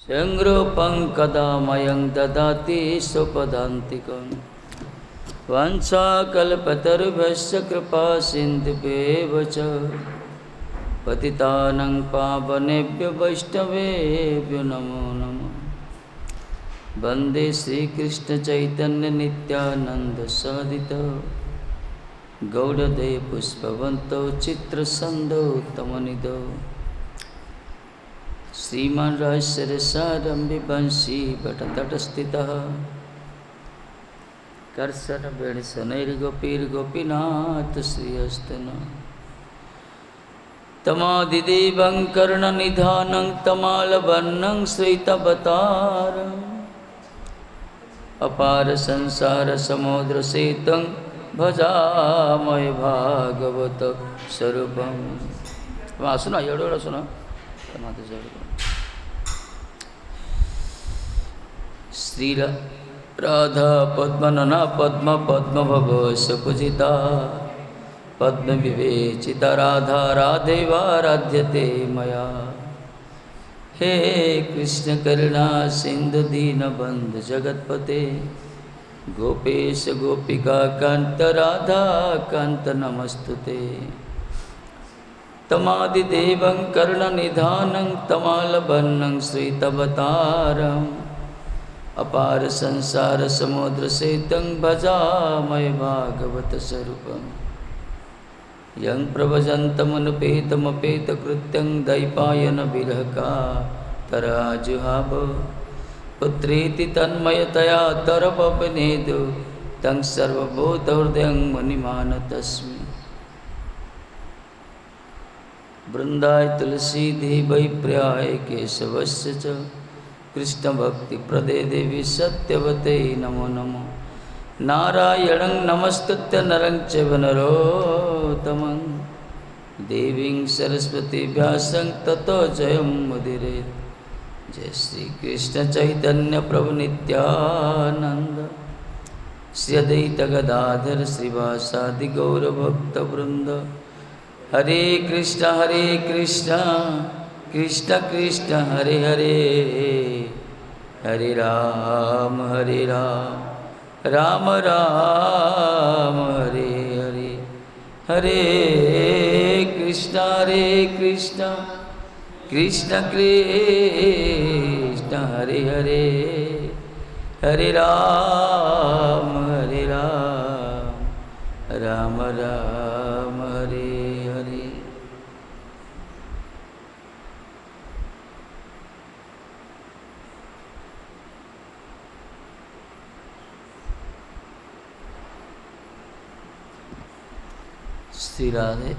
संरूपं कदा मयं ददाति स्वपदान्तिकं वाञ्छाकल्पतरुभ्यश्च कृपा सिन्धुभ्येव च पतितानां पावनेभ्यो वैष्णवेभ्यो नमो नमः। वन्दे श्रीकृष्णचैतन्यनित्यानन्द सदितो गौड़देव पुष्पवन्तो चित्रसन्धौ तमनिधौ श्रीमान रहस्यरसारम्भि वंशी भटतटस्थितः कर्शन वेणुशनैर्गोपीर्गोपीनाथ श्रीहस्तन तमादिदेवं कर्णनिधानं तमालवर्णं श्वेतवतारम् अपार संसार समुद्र सेतं भजामहे भागवत स्वरूपम्। सुना एवढं सुना श्री राधा पद्मनना पद्म पद्मभव सुपूजिता पद्म विवेचिता राधा राधेवाराध्यते मया। हे कृष्ण करुणा सिंधु दीनबंधु जगत्पते गोपेश गोपिका कांत राधा कांत नमस्तुते। तमादिदेवं कर्णनिधानं तमालवर्णं श्वेतवतारम् अपार संसार समुद्र सेतं भजामहे भागवत स्वरूपम्। यं प्रव्रजन्तमनुपेतमपेतकृत्यं दैपायन विरहकातराजुहाव पुत्रेति तन्मयतया तरपवनेदु तं सर्वभूतहृदयं मुनिमानतस्मि। वृन्दाय तुलसी देवै प्रियाय केशवस्य च कृष्णभक्तिप्रदे देवी सत्यवते नमो नमो। नारायणं नमस्कृत्य नरं चैव नरोत्तमं देवीं सरस्वती व्यासं ततो जयं मुदीरयेत्। जय श्री कृष्ण चैतन्य प्रभु नित्यानंद श्री अद्वैत गदाधर श्रीवासादि गौरभक्तवृंद। हरे कृष्ण कृष्ण कृष्ण हरे हरे हरे राम राम राम हरे हरे। हरे कृष्ण कृष्ण कृष्ण हरे हरे हरे राम राम राम हरे हरे। श्री राधे।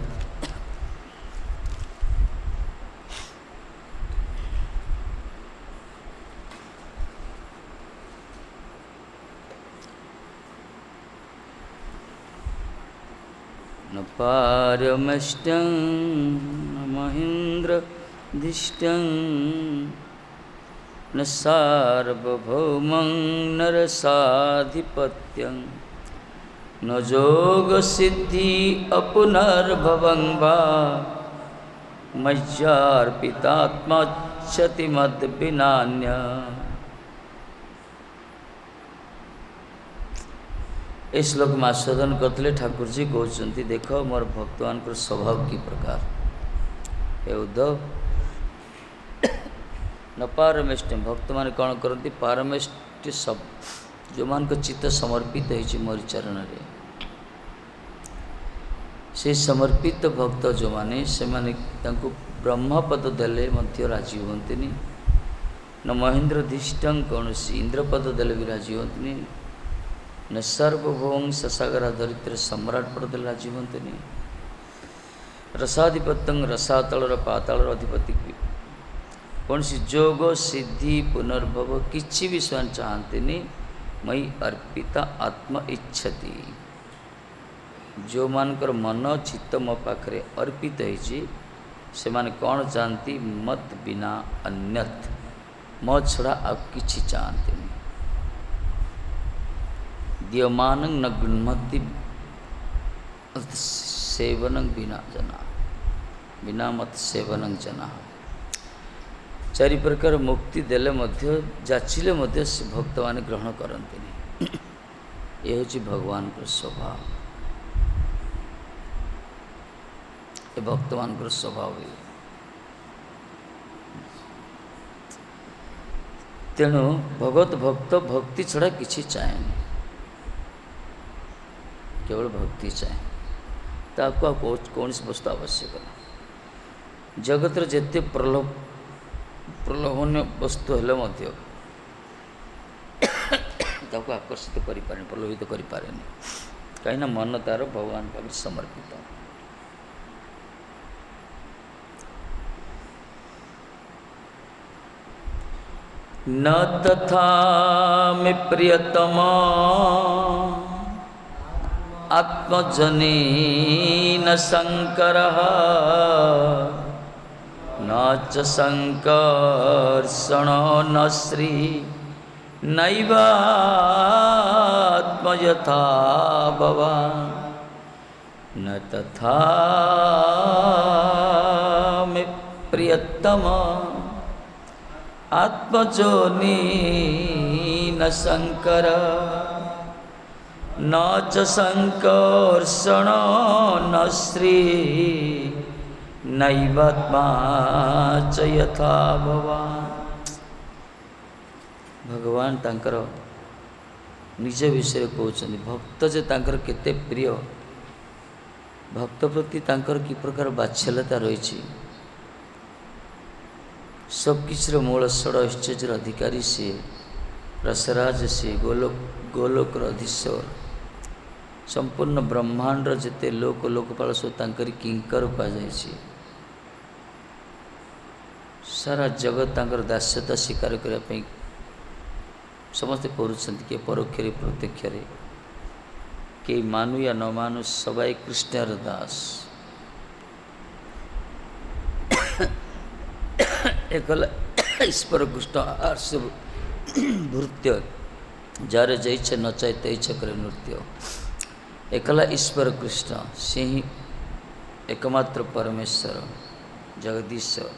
न पारमष्टं न महेन्द्रधिष्ठं न सार्वभौमं नरसाधिपत्यं न योगसिद्धि अपुनर्भवं वा मय्यार्पितात्मच्छति मद्विनान्यः। इस श्लोक में आस्वादन करते ठाकुर जी कहते देख मोर भक्तमान स्वभाव की प्रकार हे उद्धव न पारमेष्ट भक्त मान कौन करती पारमेष्ट सब जो मान को चित्त समर्पित है मोर चरण रे से समर्पित भक्त जो माने से माने तांको ब्रह्मपद देले मध्य राजी होंतनी न महेन्द्रधिष्ठं कौन इंद्रपद देले भी राजी होंतनी न सर्वभौम ससागर दरिद्र सम्राट पद राजी हमें रसाधिपत्यं रसातल पाताल अधिपति कौन सी जोग सिद्धि पुनर्भव किसी भी स्वयं चाहते नहीं मई अर्पिता आत्म इच्छति जो मानकर मन चित्त मो पाखे अर्पित से माने कौन चाहती मत बिना अन्यथ मो छड़ा आप किसी चाहते नहीं दीयमान न गृह्णति सेवन बिना जना बिना मत सेवन जना चारि प्रकार मुक्ति देले मध्य जाचिले मध्य से भक्त मान ग्रहण करते। ये हूँ भगवान को स्वभाव, ये भक्त मान को स्वभाव। तेणु भगवत भक्त भक्ति छड़ा किसी चाहेनि, केवल भक्ति चाहे, ताको कौन सी वस्तु आवश्यक ना। जगत जिते प्रलोभन वस्तु हेले मध्य ताको आकर्षित करि पारे, प्रलोभित करि पारे नहीं, कहीं मन तार भगवान पाखे समर्पित। न तथा मे प्रियतमा आत्मजनी न शंकरः न च संकर्षण न श्री नैवात्मयथा भवान्। न तथा मे प्रियतमा आत्मजोनि न शंकर न च संकर्षण न श्री नैवात्मा च यथा भवान्। भगवान तांकर निज विषय कहते, भक्त जे तांकर केते प्रिय, भक्त प्रति तांकर कि प्रकार बात्सल्यता रही। सबकिछर मूल षड ऐश्चर्यर अधिकारी से, रसराज से, गोलोकर अधीश्वर, संपूर्ण ब्रह्मांड जिते लोकपाल सब तांकरी किंकर कहुई। सारा जगत तांकर दास्यता स्वीकार करने समस्ते करुँच, किए परोक्ष प्रत्यक्ष, कई मानु या न मानु सबाई कृष्णर दास। एकला ईश्वर कृष्ण आर्ष भृत्य, जार जैसे नचाए तैछ करे नृत्य। एकला ईश्वर कृष्ण से ही एकमात्र परमेश्वर जगदीश्वर।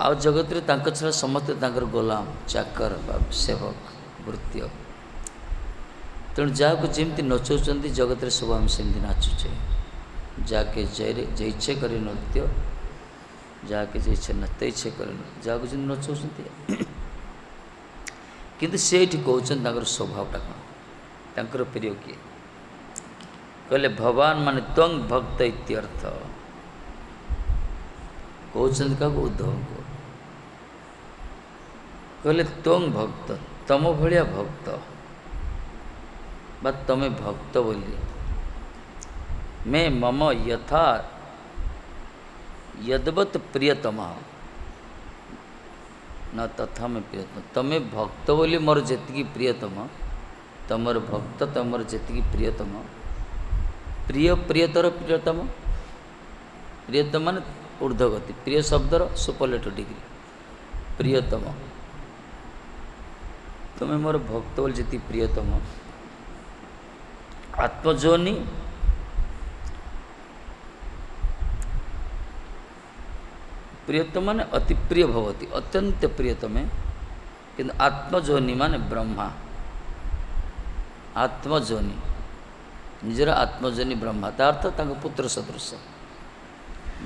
आ जगत रे तांक छड़ा समस्त तांकर गोलाम चाकर सेवक भृत्य। तेणु जहाँ जमी नचाऊँ जगत रे सब आम सेमती नाचुचे। जाके जैसे करे नृत्य, जाके जैसे नचते करे, जहाँ जमी नचाऊँ। किंतु से कहते स्वभावटा कौन, तर प्रिय किए कहले भगवान माने त्वं भक्त इत्यर्थ। कहते क्या उद्धव को कहले त्वं भक्त, तम भलिया भक्त बा तमे भक्त बोली। मैं मम यथा यदवत प्रियतमा न तथा में प्रियतम। तमे भक्त बोली मोर जेतिकी प्रियतम, तमर भक्त तमर जेतिकी प्रियतम। प्रिय प्रियतर प्रियतम, प्रियतम मान ऊर्ध्वगति, प्रिय शब्दर सुपरलेटिव डिग्री प्रियतम। तमे मोर भक्त बोली जेति प्रियतम। आत्मजोनि प्रियतम माने अति प्रिय भवती, अत्यंत प्रियतमे। किंतु आत्मजोनि माने ब्रह्मा, आत्मजोनि निजर आत्मजोनि ब्रह्मा, तार्थ तांको पुत्र सदृश।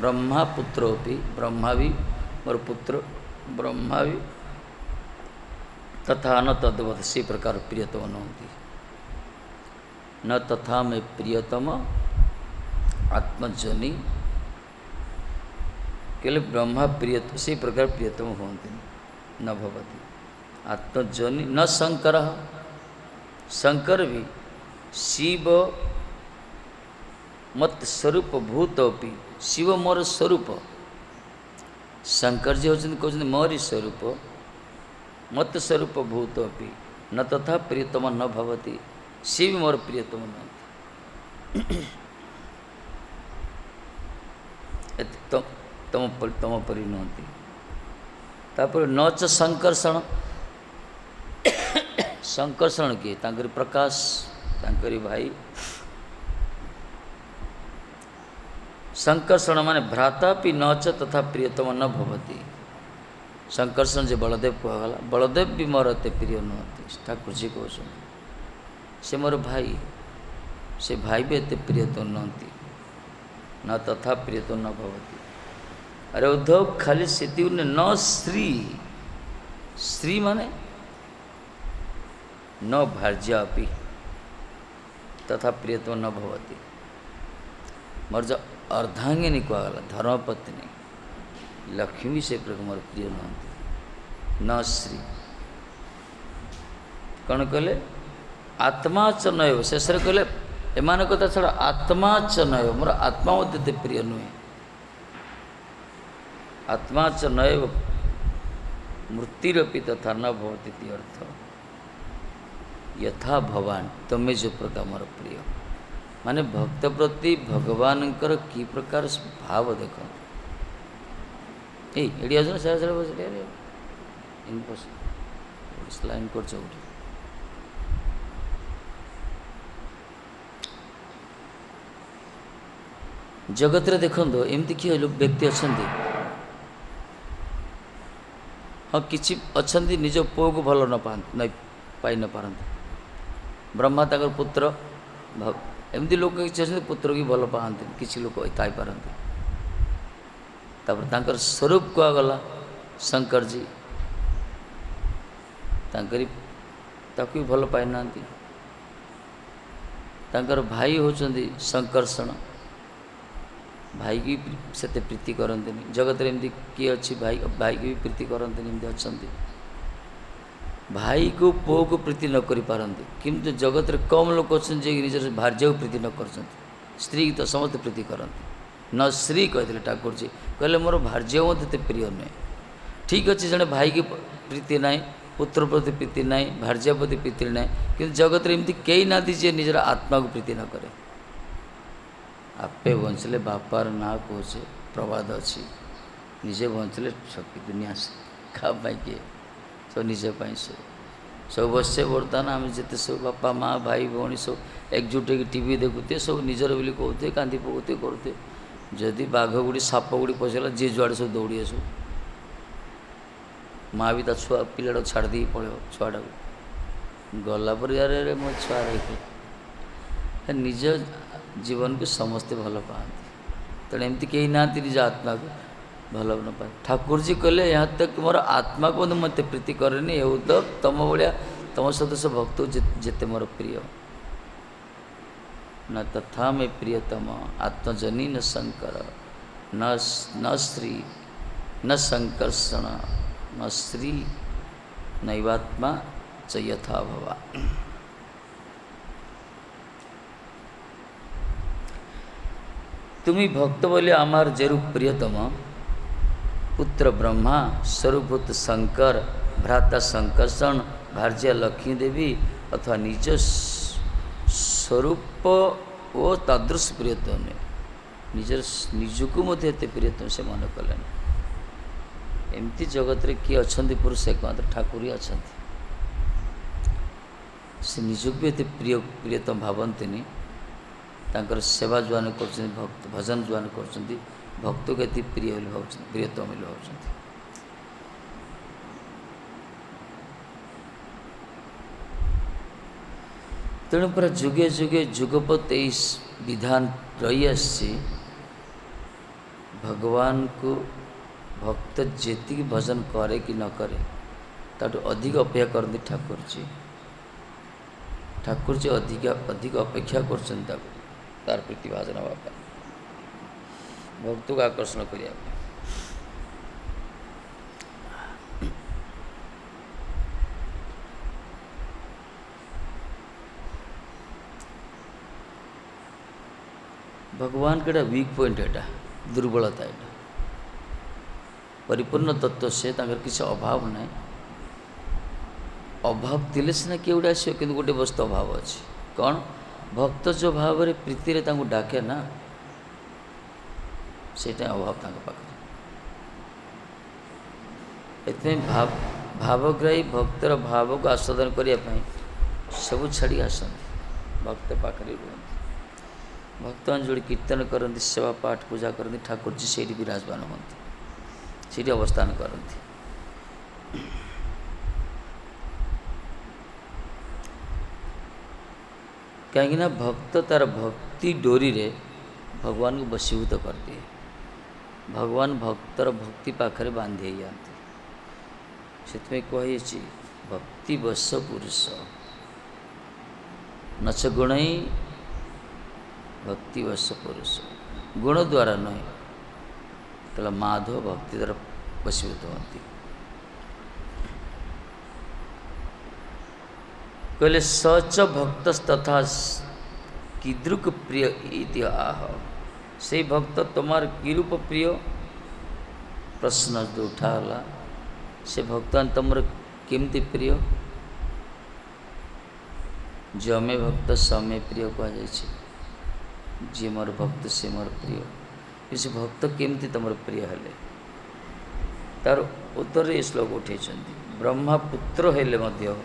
ब्रह्मा पुत्रोपि, ब्रह्मा भी मोर पुत्र, ब्रह्मा भी तथा न तद्वत से प्रकार प्रियतम नहति। न तथा में प्रियतम आत्मजोनि केवल ब्रह्मा प्रिय से प्रकार प्रियतम होती न भवति। आत्मजोनि न शंकर, शंकर भी शिव मत स्वरूप भूतपि, शिव मोर स्वरूप। शंकर जी होती कहते मोरी स्वरूप, मत स्वरूप भूतपि न तथा प्रियतम न भवति। शिव मोर प्रियतम न तम परि नहति। तापर न च संकर्षण, संकर्षण किए तांकरी प्रकाश, तांकरी भाई संकर्षण माने भ्रातापि न च तथा प्रियतम न भवति। संकर्षण जे बलदेव कहगला, बलदेव भी मोर एते प्रिय नुहति। ठाकुर जी कहते से मोर भाई, से भाई भी एते प्रिय तो नुहति, न तथा प्रिय तो न भवति। अरे उद्धव खाली स्थिति न श्री, श्री माने न भार्यापि तथा प्रियतम न भवति। मोर जो अर्धांगिनी कहगला धर्मपत्नी लक्ष्मी से प्रकार मोर प्रिय नुहति, न श्री। कौन कहले आत्मा च नैव, शेष कहले एमान कथा छड़ा आत्मा च नैव, मोर आत्मा मते प्रिय नुहे। आत्मा च नैव मृत्युरपि तथा न भवति इति अर्थ। यथा भवान तमें जो प्रकार मोर प्रिय, माने भक्त प्रति भगवान की प्रकार भाव देख। एडी आज सारा सारा बस इन बस लाइन कर चौटी जगत रे देखो एमती किए लोग व्यक्ति अच्छा। हाँ किसी अच्छा निज पुओ को भल न पाई न पारती। ब्रह्मा तक पुत्र एमती लोग किसी अच्छे पुत्र की भल पाते, किसी लोग पारती। तापर स्वरूप कहगला शंकर जी ताकि भल पाई ना। भाई होचंदी संकर्षण, भाई की से प्रीति करते। जगत रे एमती किए अच्छी भाई भाई की भी प्रीति करते एमती अच्छा। भाई को पुओ को प्रीति न करि पारंती, किंतु जगत रे कम लोग अच्छे निज भार्य को प्रीति न कर। स्त्री तो समस्त प्रीति करती, न श्री कहते ठाकुर जी कहले मोर भार्य मत प्रिय नुहे। ठीक अच्छे जड़े भाई की प्रीति ना, पुत्र प्रति प्रीति ना, भार्य प्रति प्रीति ना, कि जगत रे एमती कई ना जे निजर आत्मा को प्रीति न करे। आपे बंचले बापार ना कहे प्रवाद अच्छी, निजे बंचले शक्ति दुनिया खा पाई किए सब निजे सब बसे बर्तमान आम जिते सब बापा माँ भाई भौणी सब एकजुट हो टीवी देखुते, सब निजर बोली कहते कांदी पकते करते। जदि बाघ गुड़ी साप गुड़ी पशेला जी जुआड़े सब दौड़ी आसू, माँ भी ता छुआ पिला छाड़ दी पड़े छुआटा को गला पर यार मो छुआ निज जीवन को समस्ते भल पाती। तेणु एमती कहीं ना निज आत्मा को भल न पाए। ठाकुर जी कहले यहाँ तक मोर आत्मा को मत प्रीति करे हो तो तुम भाया तुम सदस्य भक्त जेते मोर प्रिय। न तथा में प्रियतम आत्मजनी न शंकर न श्री न संकर्षण न श्री नैवात्मा च यथा भवा। तुम्ही भक्त बोले आमार जेरू प्रियतम पुत्र ब्रह्मा स्वरूभूत शंकर भ्राता संकर्षण भार्या लक्ष्मी देवी अथवा निज स्वरूप ओ तादृश प्रियतम निजर निजको मध्य एते प्रियतम से मन कले। एमती जगत रे किए अच्छा पुरुष एकमात्र ठाकुर ही अच्छा। से निजक भी एते प्रियतम भावती तांकर सेवा जुआन कर भक्त भजन जुआन कर भक्त को एति प्रिय भाव प्रियतम भाव। तेणु पूरा जुगे जुगे जुगपत विधान रही आसी। भगवान को भक्त जी भजन करे कि न करे ताठू अधिक अपेक्षा करते ठाकुर जी। ठाकुर जी अधिक अपेक्षा कर तार प्रति भाजन हाँपा भक्त को आकर्षण करने। भगवान के वीक पॉइंट एटा दुर्बलता एटा परिपूर्ण तत्व से किसी अभाव ना। अभाव थिले सीना किए गोटे आस कि गोटे वस्तु अभाव अच्छी कौन भक्त जो भाव रे प्रीति रे तांको डाके ना सेटा अभाव पाखे। भावग्राही भक्तर भाव को आस्वादन करने सब छाड़ी आसती भक्त पाखे रुहती। भक्तमान जोड़ी कीर्तन करती सेवा पाठ पूजा करती ठाकुर जी से विराजमान होती से अवस्थान करती। कहीं भक्त तार भक्ति डोरी रे भगवान को वशीभूत कर दिए। भगवान भक्तर भक्ति पाखरे बांधि जाती से कही भक्ति वश पुरुष नच गुण ही भक्ति वश पुरुष गुण द्वारा नए तो माधव भक्ति द्वारा वशीभूत होती। कहले सच भक्त तथा कीदृक प्रिय इति आह से भक्त तुम्हार किरूप प्रिय प्रश्न जो उठाला से भक्तान तुमर केमती प्रिय जो मे भक्त समय प्रिय कह जी मोर भक्त से मोर प्रिय से भक्त केमती तुम प्रिय हेले तार उत्तर ये श्लोक उठे ब्रह्मा पुत्र हेले मध्य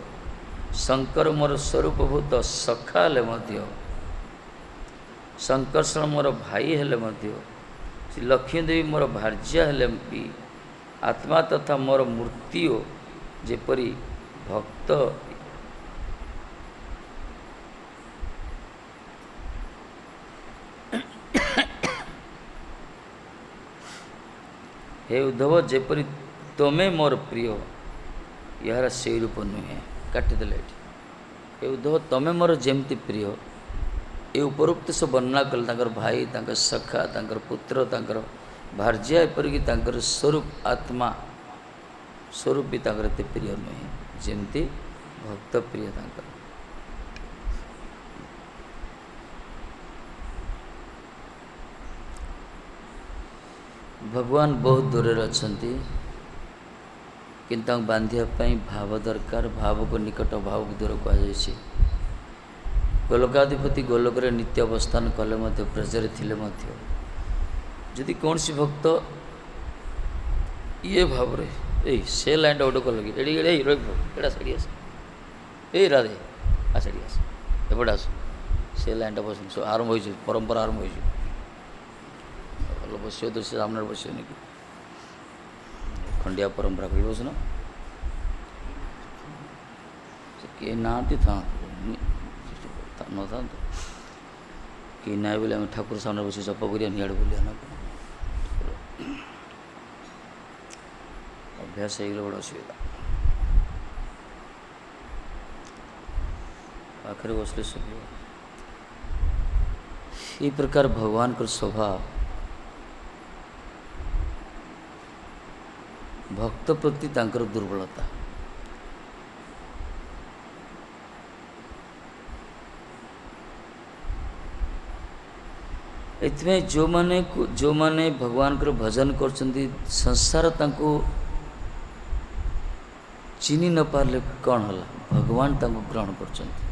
शंकर मोर स्वरूपभूत सखा हेले मध्य शंकर्षण मोर भाई हेले मध्य श्री लक्ष्मी देवी मोर भार्या हेले भी आत्मा तथा मोर मूर्तिओ जेपरी भक्त हे उद्धव जेपरी तमें मोर प्रिय यार से रूप नुहे काटिदेले। हे उद्धव तमें मोर जेमती प्रिय ये उपरोक्त सब वर्णना कले भाई सखा पुत्र भार्या एपरिक स्वरूप आत्मा स्वरूप भी एत प्रिय नुहे जमती भक्त प्रिय भगवान बहुत दूर अच्छा किंतु बांधापी भाव दरकार भाव को निकट भाव को दूर कहुई। गोलोकाधिपति गोलोक नित्य अवस्थान कले ब्रजरे थिले जदि कौन सी भक्त ये भाव रे से लाइन गोटे कल कि साड़ी आस ए राधे आ साड़ी आस एपटे आस से लाइन टा बस आरंभ हो परंपरा आरंभ हो बस तो से सामने बस कि खंडिया परंपरा कर बस ना किए ना था न था कि ना बोले आम ठाकुर सामने बस जप कर निआड़ बोलिया ना अभ्यास हो बड़ा असुविधा पाखे बसले सब ये प्रकार भगवान को स्वभाव भक्त प्रति तांकर दुर्बलता एथमे जो माने भगवान को भजन करछंती संसार तांको चिनी न पारले कौन हला भगवान तांको ग्रहण करछंती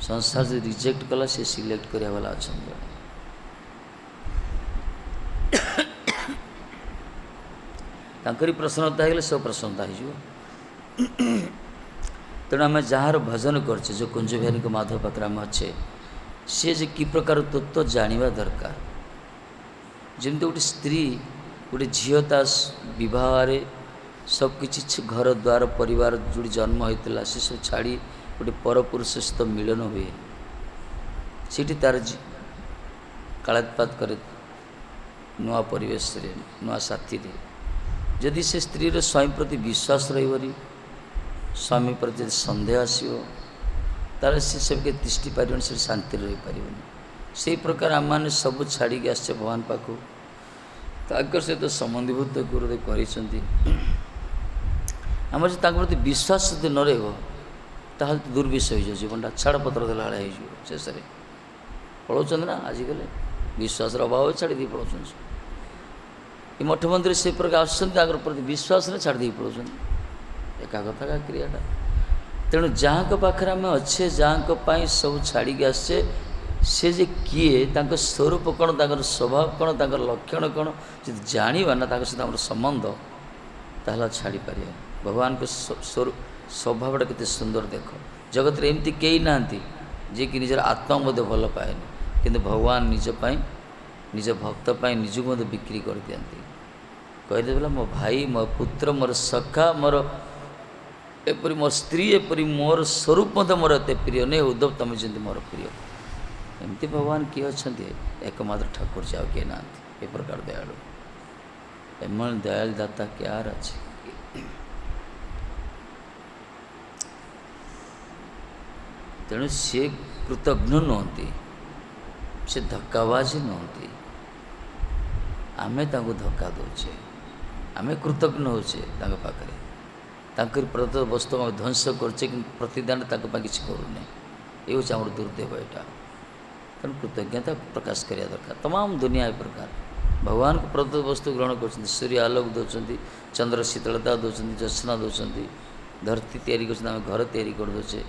संसार जो रिजेक्ट कला से सिलेक्ट करिया वाला अछन तांकरी प्रसन्नता है सब प्रसन्नता हो तेणु आम जार भजन करछे जो कुंज बिहारी को माधव पाखे आम अच्छे सी जे कि प्रकार तत्व जानिबा दरकार जमती गोटे स्त्री गोटे झील ता बह सबकि घर द्वार परिवार जोड़ी जन्म होता से सब छाड़ी गोटे परपुरुष सहित मिलन हुए सीठी तार कालात्पात करे नुआ परिवेश रे नुआ साथी रे जदि से स्त्री स्वामी प्रति विश्वास रही स्वामी प्रति संदेह आसो तार से सबके दृष्टि पार से शांति रही पार से प्रकार आम मैंने सब छाड़ी आसचे भगवान पाखु ताकर सहित संबंधीभूत गुरुदेव कर आम जो प्रति विश्वास यदि न रहा दुर्विषय हो जीवन छाड़ पत्र देला शेष में पलाऊँ ना आजिकल विश्वास अभाव छाड़ी दी पलाऊँ ये मठ मंदिर से प्रकार प्रति विश्वास ने छाड़ी पलाऊँ एका कथा का क्रियाटा तेणु जहाँ पाखे आम अच्छे जहाँ सब छाड़ी आसचे से जे किए स्वरूप कौन स्वभाव कौन लक्षण कौन जो जाना ना सहित संबंध ताला छाड़ी पार भगवान को स्वभावटा केते सुंदर देख जगत रे एमती कई ना जी कि निजर आत्मा मध्य भल पाएनि किंतु भगवान निज पाई निज भक्त पाई निजक मध्य बिक्री कर दियंती कहदे बोला मो भाई मो पुत्र मोर सखा मोर एपरी मोर स्त्री एपरी मोर स्वरूप मध्य मोर एत प्रिय नहीं उद्धव तुम जमी मोर प्रिय एमती भगवान किए अच्छा एकमात्र ठाकुर से किए ना ए प्रकार दयालु एम दयाल दाता क्यार अच्छे तेणु सी कृतज्ञ नुहति से धक्काबाजी नुहति आमे तांको धक्का दौचे आमे कृतज्ञ होचे पाखे तांकर प्रदत्त वस्तु आम ध्वंस करचे कि प्रतिदान किसी करूना ये हूँ आम दुर्दैव यहाँ तेणु कृतज्ञता प्रकाश करिया दरकार तमाम दुनिया ए प्रकार भगवान को प्रदत्त वस्तु ग्रहण कर सूर्य आलोक दौरान चंद्र शीतलता दौरान ज्योत्सना दौरान धरती तैयारी कर घर तैयारी कर दौचे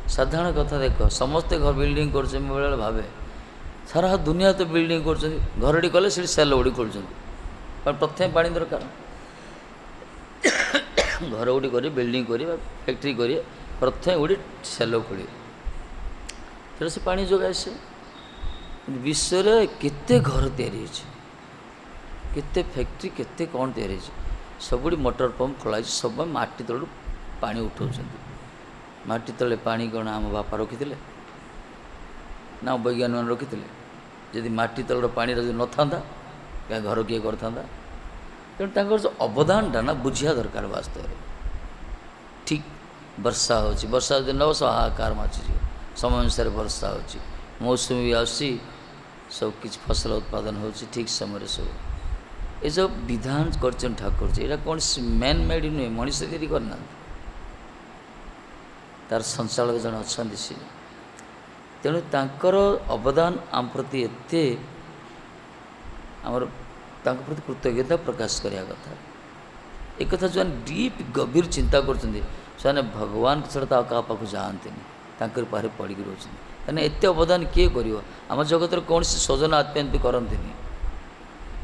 साधारण कथा देख समस्ते घर बिल्डिंग कर बेले भावे सारा दुनिया तो बिल्डिंग कर घरटी कले से सेल गुड़ी खोल प्रथम पानी दरकार घर गुड़ी कर बिल्डिंग कर फैक्ट्री कर प्रथम गुड़ी सेल खोल से पानी जोगाए से विश्व केते घर तैयारी केते फैक्ट्री केते कौन तैयारी सबुड़ी मोटर पंप खोलाई सब माटी तलू पानी उठाऊ माटी तले पानी कौन आम बापा रखी ना वैज्ञानिक मैंने रखी जदि माटी तलर पानी न था क्या घर किए कर तेणु जो अवदानटा ना बुझिया दरकार वास्तव ठीक वर्षा वर्षा दिन न हाहाकार माची समय अनुसार वर्षा मौसुमी भी आसी सब किसी फसल उत्पादन हो ठीक समय सब ये जो विधान कर ठाकुर जी यहाँ कौन मैन मेड नुहे मनीष तैयारी करना तार संचालक जन अच्छा सी तेणु तांकर अवदान आम प्रति एते आमर प्रति कृतज्ञता प्रकाश करिया कथा एक कथा जो डीप गभीर चिंता कर भगवान छड़ा क्या पाक जाती तांकर पारे पड़ी रोच कहीं एत अवदान किए कर आम जगत कौन स्वजन आत्मा एमती करती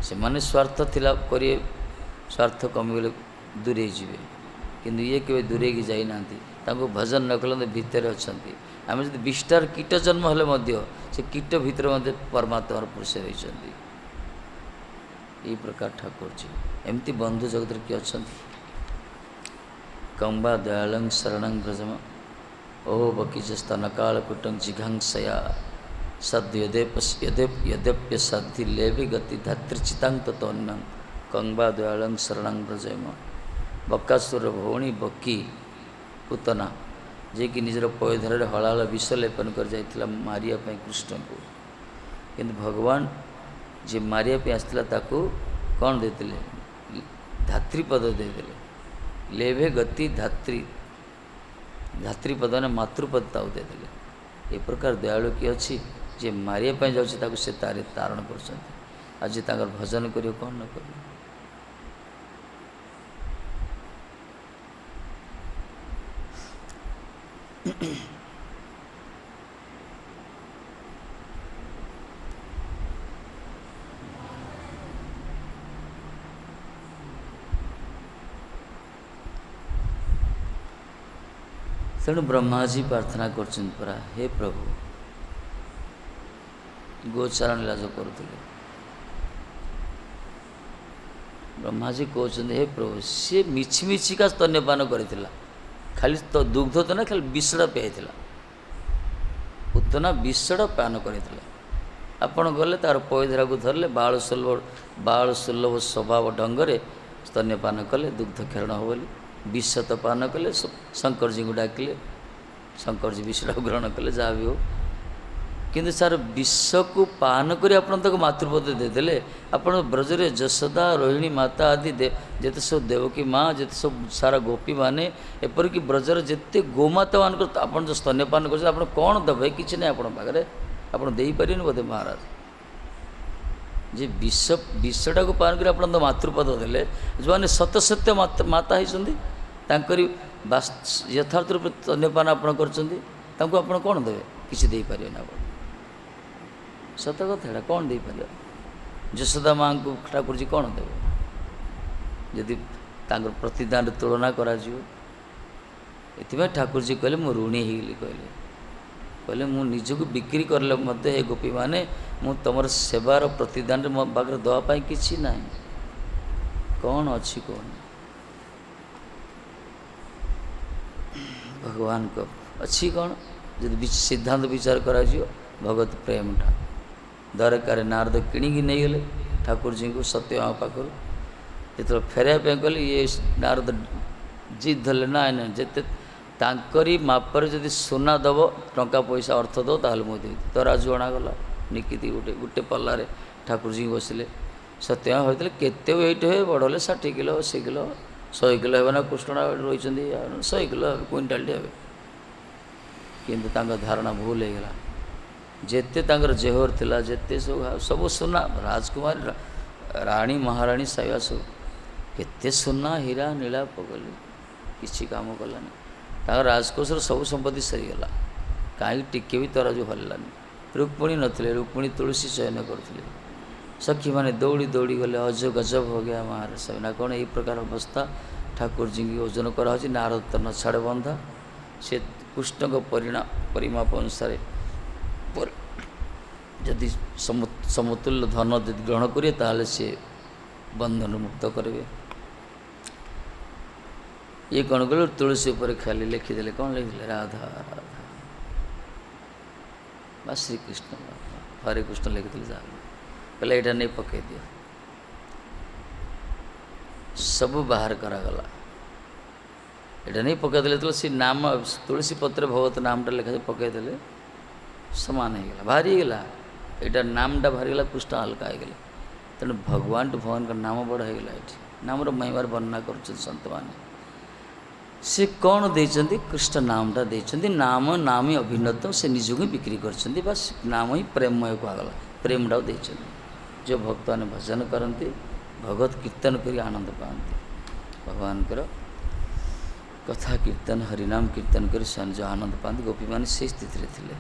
से माने स्वार्थ थिला करिए स्वार्थ कमिगले दूरे जीवे किंतु ये केवे दूरे की जाई नांती तांको भजन न कले भितर अच्छा आम जो 20टार कीट जन्म हेले से कीट भितर परमात्मा पुरुष रही ये प्रकार ठाकुर जी एमती बंधु जगत किए अच्छा कंबा दयालं शरणं व्रजम ओह बकीजस्तन कालकुटं जिघांसया यद्यप्य सद्धि लेवि गति धातृचितांग तत्वन्नं कंबा दयालं शरणं व्रजम बकासुर भौणी बकी पुतना जे कि निजर पयधर हलाल विष लेपन कर जाइथिला मारिया पई कृष्ण को किंतु भगवान जे मारिया पे आसला ताको कौन देते धातृपद देते लेभे गति धात्री धातृपद ने मातृपद ताऊ देते ए प्रकार दयालु किए अच्छी जे मारिया पे जाऊँ से तारे तारण कर आज भजन करियो कौन न करियो तेणु ब्रह्माजी प्रार्थना करा हे प्रभु गोचारण लीला जो करुले ब्रह्माजी कहते हे प्रभु सी मिछि मिछिका स्तन्यपान करथिला खाली तो दुग्ध तो ना खाली विषड़ा पिआईला पुतना विषड़ा पान करथिला आपण गले तार पयधरा को धरले बाल सुलभ स्वभाव ढंगरे स्तन्यपान कले दुग्ध क्षरण हो बोली विष तो पान कले शंकर जी को डाकिले शंकर जी विषड़ा ग्रहण कले जहाँ भी हो किंतु सार विष को पान कर मातृपद देदेले आपण ब्रजरे जशोदा रोहिणी माता आदि जिते सब देवकी माँ जिते सब सारा गोपी माने एपरिक ब्रजर जिते गोमाता मान आप जो स्तन्यपान कर कौन देवे कि ना आपे आप पारे बोधे महाराज जे विषटा को पान कर मातृपद देले जो मैंने सत सत्य माता होती यथार्थ रूप स्तन्यपान आप कौन देवे किसी दे पारे आप सत कथा कौन दे पार यशोदा माँ को ठाकुर जी कौन देवे जदि प्रतिदान तुलना करा ठाकुर जी कहले मु ऋणी होगली कहले कहले मु निजको बिक्री करले मते हे गोपी माने मु तुमर सेवार प्रतिदान मो पाखरे दवापाई किछि नाही कौन अच्छी कौन भगवान को अच्छी कौन जब सिद्धांत विचार करा भगवत प्रेमटा दरकार नारद किणिकी नहीं गले ठाकुर जी को सत्यभामा पाखर जो फेरवा कहले ये नारद जिद धरले ना जिते तांकरी मापर जदि सुना दब टंका पैसा अर्थ दो ताल मु देवी तराजु अणागला निकिति गोटे गोटे पल्लारे ठाकुर जी बसिले सत्यभामा होते केते वेट हे बड़े 60 किलो 80 किलो 100 किलो हे ना कृष्ण रही 100 किलो क्विंटाल टे हे किंतु तांका धारणा भूल हो गला जेते तांकर जेहर थिला जेते सब सुना राजकुमारी राणी महाराणी साइबा सब केते सुना हीरा नीला पगली किसी काम कलानी तांकर राजकोषर सब संपत्ति सरीगला कहीं टिके भी तराजु हल्लानी रुक्मिणी नथिले रुक्मिणी तुलसी चयन करथिले सखी माने दौड़ी दौड़ी गले अजब गजब हो गया महाराज सब ना कौन यही प्रकार अवस्था ठाकुर जी की ओजन करा नारद तो न छाड़ बंधा से कृष्ण को परिमाप अनुसार जदि समतुल्य धन ग्रहण करिए ताले से बंधन मुक्त करेंगे ये कौन कल तुलसी पर खाली लिखिदे कौन लिखिले राधा राधा बस श्री कृष्ण हरे कृष्ण लिखिले जा कहले यहाँ नहीं पकई दियो सब बाहर करागला यहाँ नहीं पकईदे तो सी नाम तुलसी पत्र भगवत नामटा लिखा पकईदे सामान हो गला भारी गला यहाँ नामटा भारी गला कृष्ण हल्का हो गले तेणु भगवान टू भगवान का नाम बड़ हो गला ये नामर महिमार वर्णना कर सत मैंने से कौन देते कृष्ण नामटा देते नाम नाम ही अभिन्नत से निजक ही बिक्री कर बस नाम ही प्रेममय कहगला प्रेमटा देते जो भक्त मैंने भजन करती भगवत कीर्तन कर आनंद पाती भगवान कथा कीर्तन हरिनाम कीर्तन कर जो आनंद पाती गोपी मैंने से स्थित थे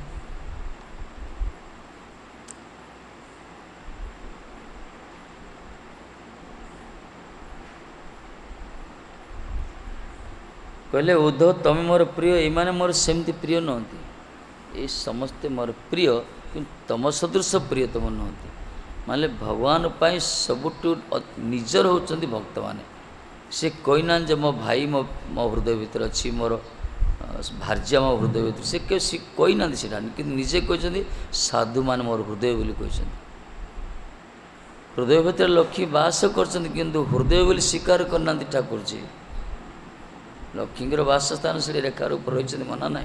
कहले उद्धव तमें मोर प्रिय ये मोर सेमती प्रिय नुहति ये समस्ते मोर प्रिय कि तम सदृश प्रिय तुम नुहति माने भगवान पाई सबुठु निजर होचंदी भक्त माने से कहना जे मो भाई मो हृदय भीतर अच्छी मोर भार्या मो हृदय भीतर से कहना से कि निजे कहते साधु मान मोर हृदय बोली कहते हृदय भीतर लक्ष्मी बास कर हृदय बोली स्वीकार करना ठाकुर जी लक्ष्मी बासस्थान से रेखार ऊपर रही मना ना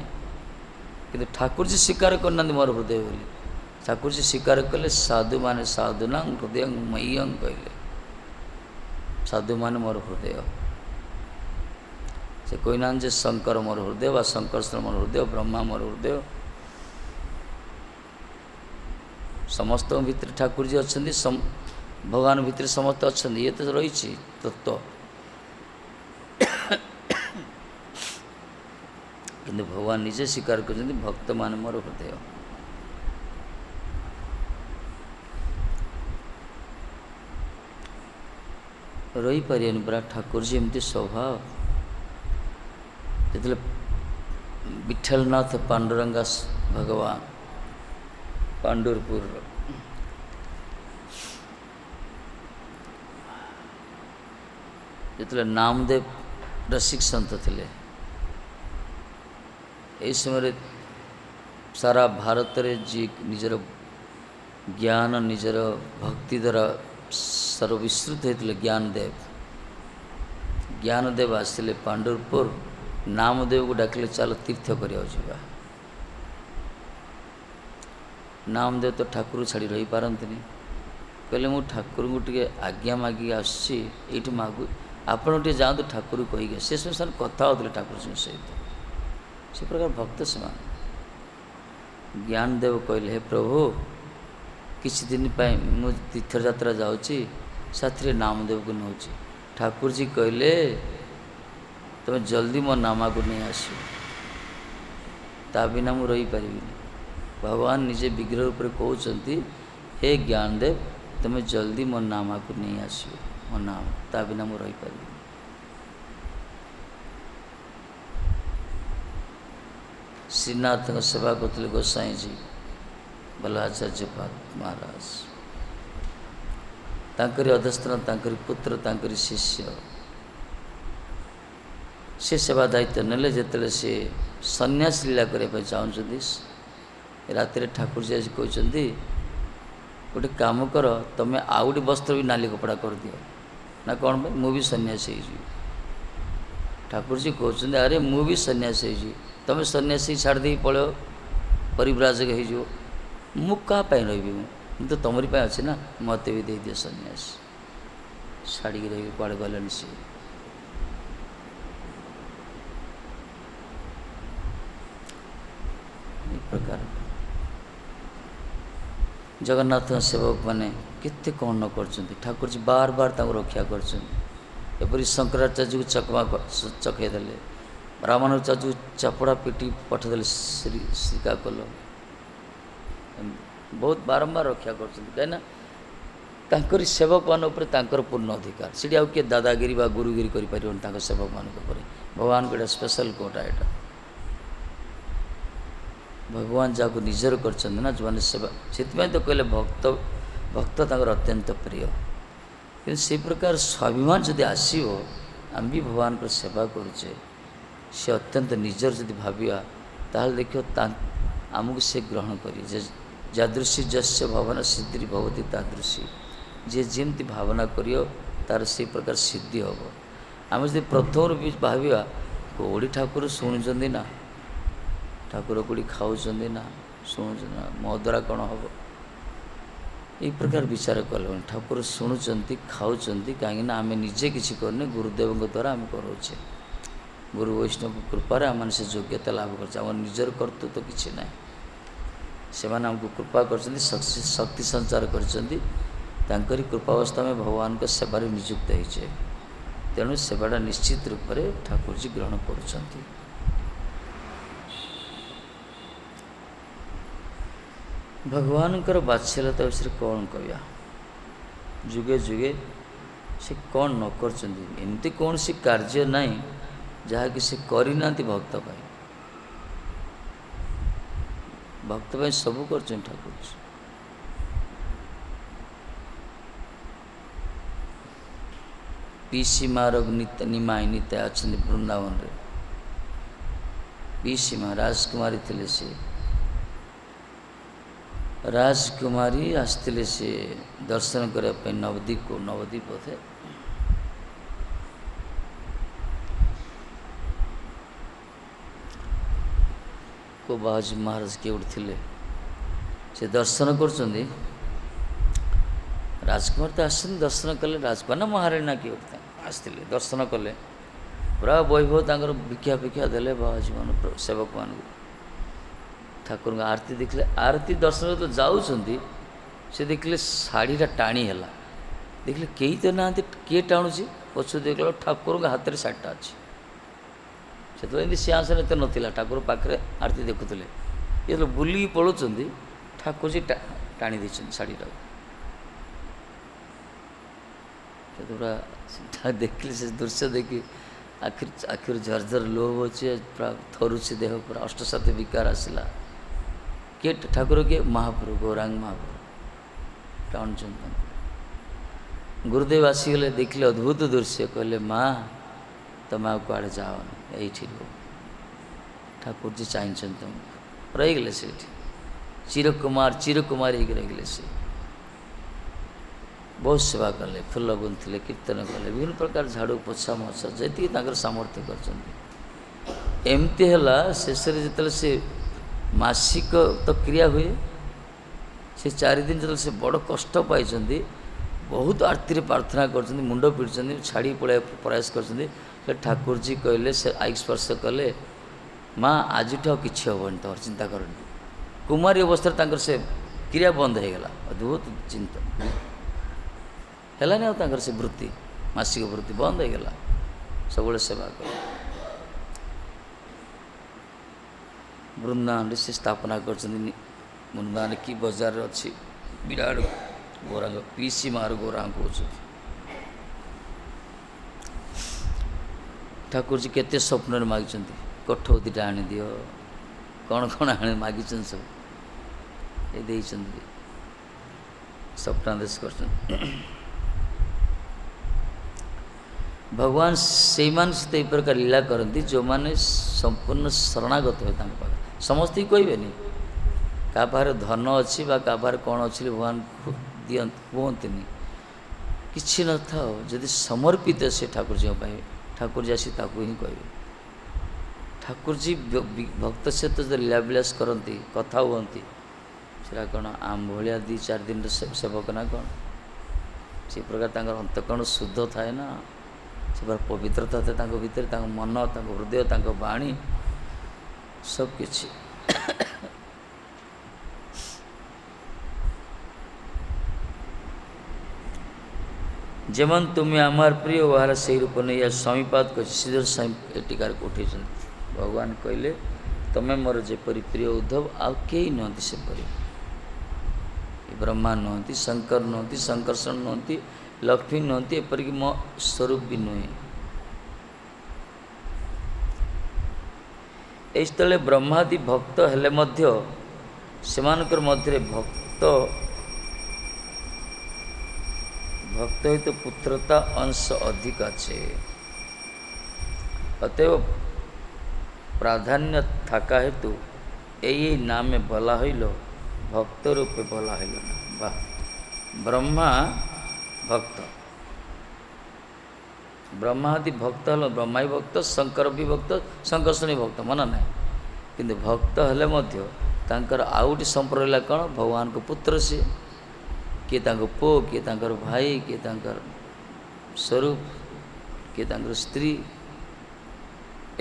कि ठाकुर जी स्वीकार करना मोर हृदय बोली ठाकुर जी स्वीकार कले साधु माने साधुना हृदय मह्यं कहले साधु माने मोर हृदय से कहना जे शंकर मोर हृदय व शंकर मोर हृदय ब्रह्मा मोर हृदय समस्त भितर ठाकुर जी अच्छा भगवान भितर समस्त अच्छा ये तो रही तत्व किंतु भगवान निजे स्वीकार कर भक्त मान मोर हृदय रही पारे परा ठाकुर जी एमती स्वभाव जो विठलनाथ पांडुरंगा भगवान पांडुरपुर जो नामदेव रसिक संत थे यही समय सारा भारत रे जी निजर ज्ञान निजर भक्ति द्वारा सर्वविश्रुत होते ज्ञानदेव आसिले पांडुरपुर नामदेव को डाकिले चल तीर्थ करिया जावा नामदेव तो ठाकुर छाड़ी रही पारंतनी कहले मु ठाकुर को टे आज्ञा मागी आसी मागु आपण टे जातु ठाकुर कहीके से समय कथा होते ठाकुर सहित से प्रकार भक्त से ज्ञानदेव कहले हे प्रभु किसी दिन मु तीर्थ यात्रा जाऊँगी साथी नामदेव को नौ ठाकुर जी कहले तुम जल्दी मो नामा को नहीं आस ता बिना मु रही पारि भगवान निजे विग्रह रूप कहते हे ज्ञानदेव तुम जल्दी मो नामा को नहीं आस मो नाम ता बिना मु रही पारि श्रीनाथ सेवा करते गोसाई जी बल्लाचार्य महाराज तांकरी अधस्थान तांकरी पुत्र तांकरी शिष्य से सेवा दायित्व नेले जिते से सन्यास लीला करने चाहते राति ठाकुर जी आज कहते गोटे काम कर तुम्हें आउ गोटे वस्त्र भी नाली कपड़ा कर दियो ना कौन भाई मुझे सन्यासी ठाकुर जी कहते अरे मुझे सन्यासी तुम्हें सन्यासी छाड़ दे पड़ो परिव्राजक हो मु क्या रही मुझे तो तुमरी अच्छे ना मत भी दे दियो सन्यास छाड़ी रही कड़े गले सी प्रकार जगन्नाथ सेवक मैंने केते कौन न कर ठाकुर जी बार बार रक्षा करपरी शंकराचार्य को चकमा चखेदेले रामानुजाचार्य को चापड़ा पिटी पठेदेले श्रीकाकुल बहुत बारंबार रक्षा कर सेवक मान पूर्ण अधिकार सीटी आउ किए दादागिरी व गुरुगिरी कर सेवक मान भगवान को स्पेशल कोटा यहाँ भगवान जहाँ निजर कर जो मैंने सेवा से तो कहले भक्त भक्त अत्यंत प्रिय कि से प्रकार स्वाभिमान जदि आसो आम भी भगवान को सेवा करुचे से अत्यंत निजर जदि भाविया ताल देखियो आमको से ग्रहण करिए जादृशी जस्य भावना सिद्धि भवती तादृशी जे जमी भावना करियो तार से प्रकार सिद्धि हम आम जब प्रथम भी भाविया कौड़ी ठाकुर शुणुंट ना ठाकुर कौड़ी खाऊँ ना शुणु ना मो द्वारा कौन हम ये प्रकार विचार कल ठाकुर शुणुंट खाऊँ कहीं आम निजे किसी करने गुरुदेव द्वारा आम करोचे गुरु वैष्णव कृपार आम से योग्यता लाभ कर निजर कर्तृत्व तो किसी ना से आमको कृपा कर शक्ति संचार कर कृपावस्था में भगवान का सेवार नियुक्त होचे तेणु सेवाटा निश्चित रूप से ठाकुर जी ग्रहण कर भगवान बात्सल्यता विषय कौन कहया जुगे जुगे से कौन न करमती कौन सी कार्य नाई जहाँ कि से करना भक्त भक्त सबू कर ठाकुर पीसी मार निमाई नित्य अच्छा वृंदावन रे पीसी माँ राजकुमारी थे से राजकुमारी आसते से दर्शन करने नवदीप को नवदीप थे को बाजी महाराज किए उठे से दर्शन कर राजकुमार तो आस दर्शन कले राजकुमार ना महाराणा किए उठते आसते दर्शन कले पूरा वैभव तर भिक्षा भिक्षा देले बाजी मान सेवक मान ठाकुर आरती देखले आरती दर्शन तो जाऊँगी से देखले शाढ़ीटा टाणी है देखले कई तो ना किए टाणुची पछु देख ठाकुर हाथ में शाढ़ीटा अच्छी से सिंहासन एत नाला ठाकुर पाखे आरती देखुले ये तो बुल पलाउं ठाकुर जी टाणी दे शाढ़ीटा से पूरा देखिले से दृश्य देखी आखिर झरझर लोभ अच्छे पूरा थरुची देह पूरा अष्टसाती विकार आसला किए ठाकुर किए महाप्रभु गौरांग महाप्रभु टाणुन गुरुदेव आसीगले देखले अद्भुत दृश्य कहले माँ तुम आ कड़े जाओ ये ठाकुर जी चाहिए तुम रहीगले से चिरकुमार हो रहीगले से बहुत सेवा कले फूल गुंथले कीर्तन कले विभिन्न प्रकार झाड़ू पोछा मोछा जी सामर्थ्य करमती है शेष से मासिक तो क्रिया हुए से 4 दिन जो से बड़ कष्ट पाई बहुत आरती प्रार्थना कर मुंड पिटी छाड़ी पड़ा प्रयास कर ठाकुर जी कहले से आई स्पर्श कले माँ आज कि हेन तोर चिंता कर कुमारी अवस्था से क्रिया बंद हो गला अद्भुत चिंता है आ से वृत्ति मासिक वृत्ति बंद हो गला सब सेवा कर वृंदावन से स्थापना कर वृंदावन की बजार अच्छी विराट गौरांग पीसी मार गौरांग कह ठाकुर जी केते स्वप्न मागिंट कठौ दीटा आनी दियो କ'ଣ କ'ଣ ଆଣି ମାଗିଛନ୍ତି ସବୁ ଏ ଦେଇଛନ୍ତି, ସ୍ୱପ୍ନାଦେଶ କରୁଛନ୍ତି। ଭଗବାନ ସେଇମାନେ ସହିତ ଏହି ପ୍ରକାର ଲୀଳା କରନ୍ତି ଯେଉଁମାନେ ସମ୍ପୂର୍ଣ୍ଣ ଶରଣାଗତ ହୁଏ ତାଙ୍କ ପାଖରେ। ସମସ୍ତଙ୍କୁ କହିବେନି, କାହା ପାଖରେ ଧନ ଅଛି ବା କାହା ପାଖରେ କ'ଣ ଅଛି ଭଗବାନ ଦିଅନ୍ତି କୁହନ୍ତିନି, କିଛି ନଥାଉ ଯଦି ସମର୍ପିତ ସେ ଠାକୁରଜୀଙ୍କ ପାଇଁ, ଠାକୁରଜୀ ଆସି ତାକୁ ହିଁ କହିବେ। ଠାକୁରଜୀ ଭକ୍ତ ସହିତ ଯଦି ଲୀଳାବିଳାସ କରନ୍ତି, କଥା ହୁଅନ୍ତି, ସେଟା କ'ଣ ଆମ ଭଳିଆ 2-4 ଦିନର ସେବକ ନା କ'ଣ? ସେ ପ୍ରକାର ତାଙ୍କର ଅନ୍ତଃକରଣ ଶୁଦ୍ଧ ଥାଏ ନା, ସେ ପୁରା ପବିତ୍ରତା ଥାଏ ତାଙ୍କ ଭିତରେ, ତାଙ୍କ ମନ, ତାଙ୍କ ହୃଦୟ, ତାଙ୍କ ବାଣୀ ସବୁକିଛି। যেমন তুমি আমার প্রিয় ওହାର সেই ରୂପ ନେଇ ସ୍ୱାମୀପାଦ କରିଛି। ଶ୍ରୀଧର ସ୍ୱାମୀ ଏ ଟୀକାରେ ଉଠେଇଛନ୍ତି। ଭଗବାନ କହିଲେ ତମେ ମୋର ଯେପରି ପ୍ରିୟ ଉଦ୍ଧବ, ଆଉ କେହି ନୁହନ୍ତି ସେପରି। ବ୍ରହ୍ମା ନୁହନ୍ତି, ଶଙ୍କର ନୁହନ୍ତି, ଶଙ୍କର୍ଷଣ ନୁହନ୍ତି, ଲକ୍ଷ୍ମୀ ନୁହନ୍ତି, ଏପରିକି ମୋ ସ୍ୱରୂପ ବି ନୁହେଁ। ଏହି ସ୍ଥଳେ ବ୍ରହ୍ମାଦି ଭକ୍ତ ହେଲେ ମଧ୍ୟ ସେମାନଙ୍କର ମଧ୍ୟରେ ଭକ୍ତ হইতে পুত্রতা অংশ অধিক আছে। অতএব প্রাধান্য থাকা হেতু এই নামে বলা হইল, ভক্ত রূপে বলা হইল না। বা ব্রহ্মা ভক্ত, ব্রহ্মাদি ভক্ত হল ব্রহ্মাই ভক্ত, শঙ্কর ବି ଭକ୍ତ, ଶଙ୍କର୍ଷଣୀ ଭକ୍ତ ମନା ନାହିଁ। କିନ୍ତୁ ଭକ୍ତ ହେଲେ ମଧ୍ୟ ତାଙ୍କର ଆଉ ଗୋଟେ ସମ୍ପର୍କ ହେଲା କ'ଣ? ଭଗବାନଙ୍କ ପୁତ୍ର ସିଏ, କିଏ ତାଙ୍କ ପୁଅ, କିଏ ତାଙ୍କର ଭାଇ, କିଏ ତାଙ୍କର ସ୍ୱରୂପ, କିଏ ତାଙ୍କର ସ୍ତ୍ରୀ।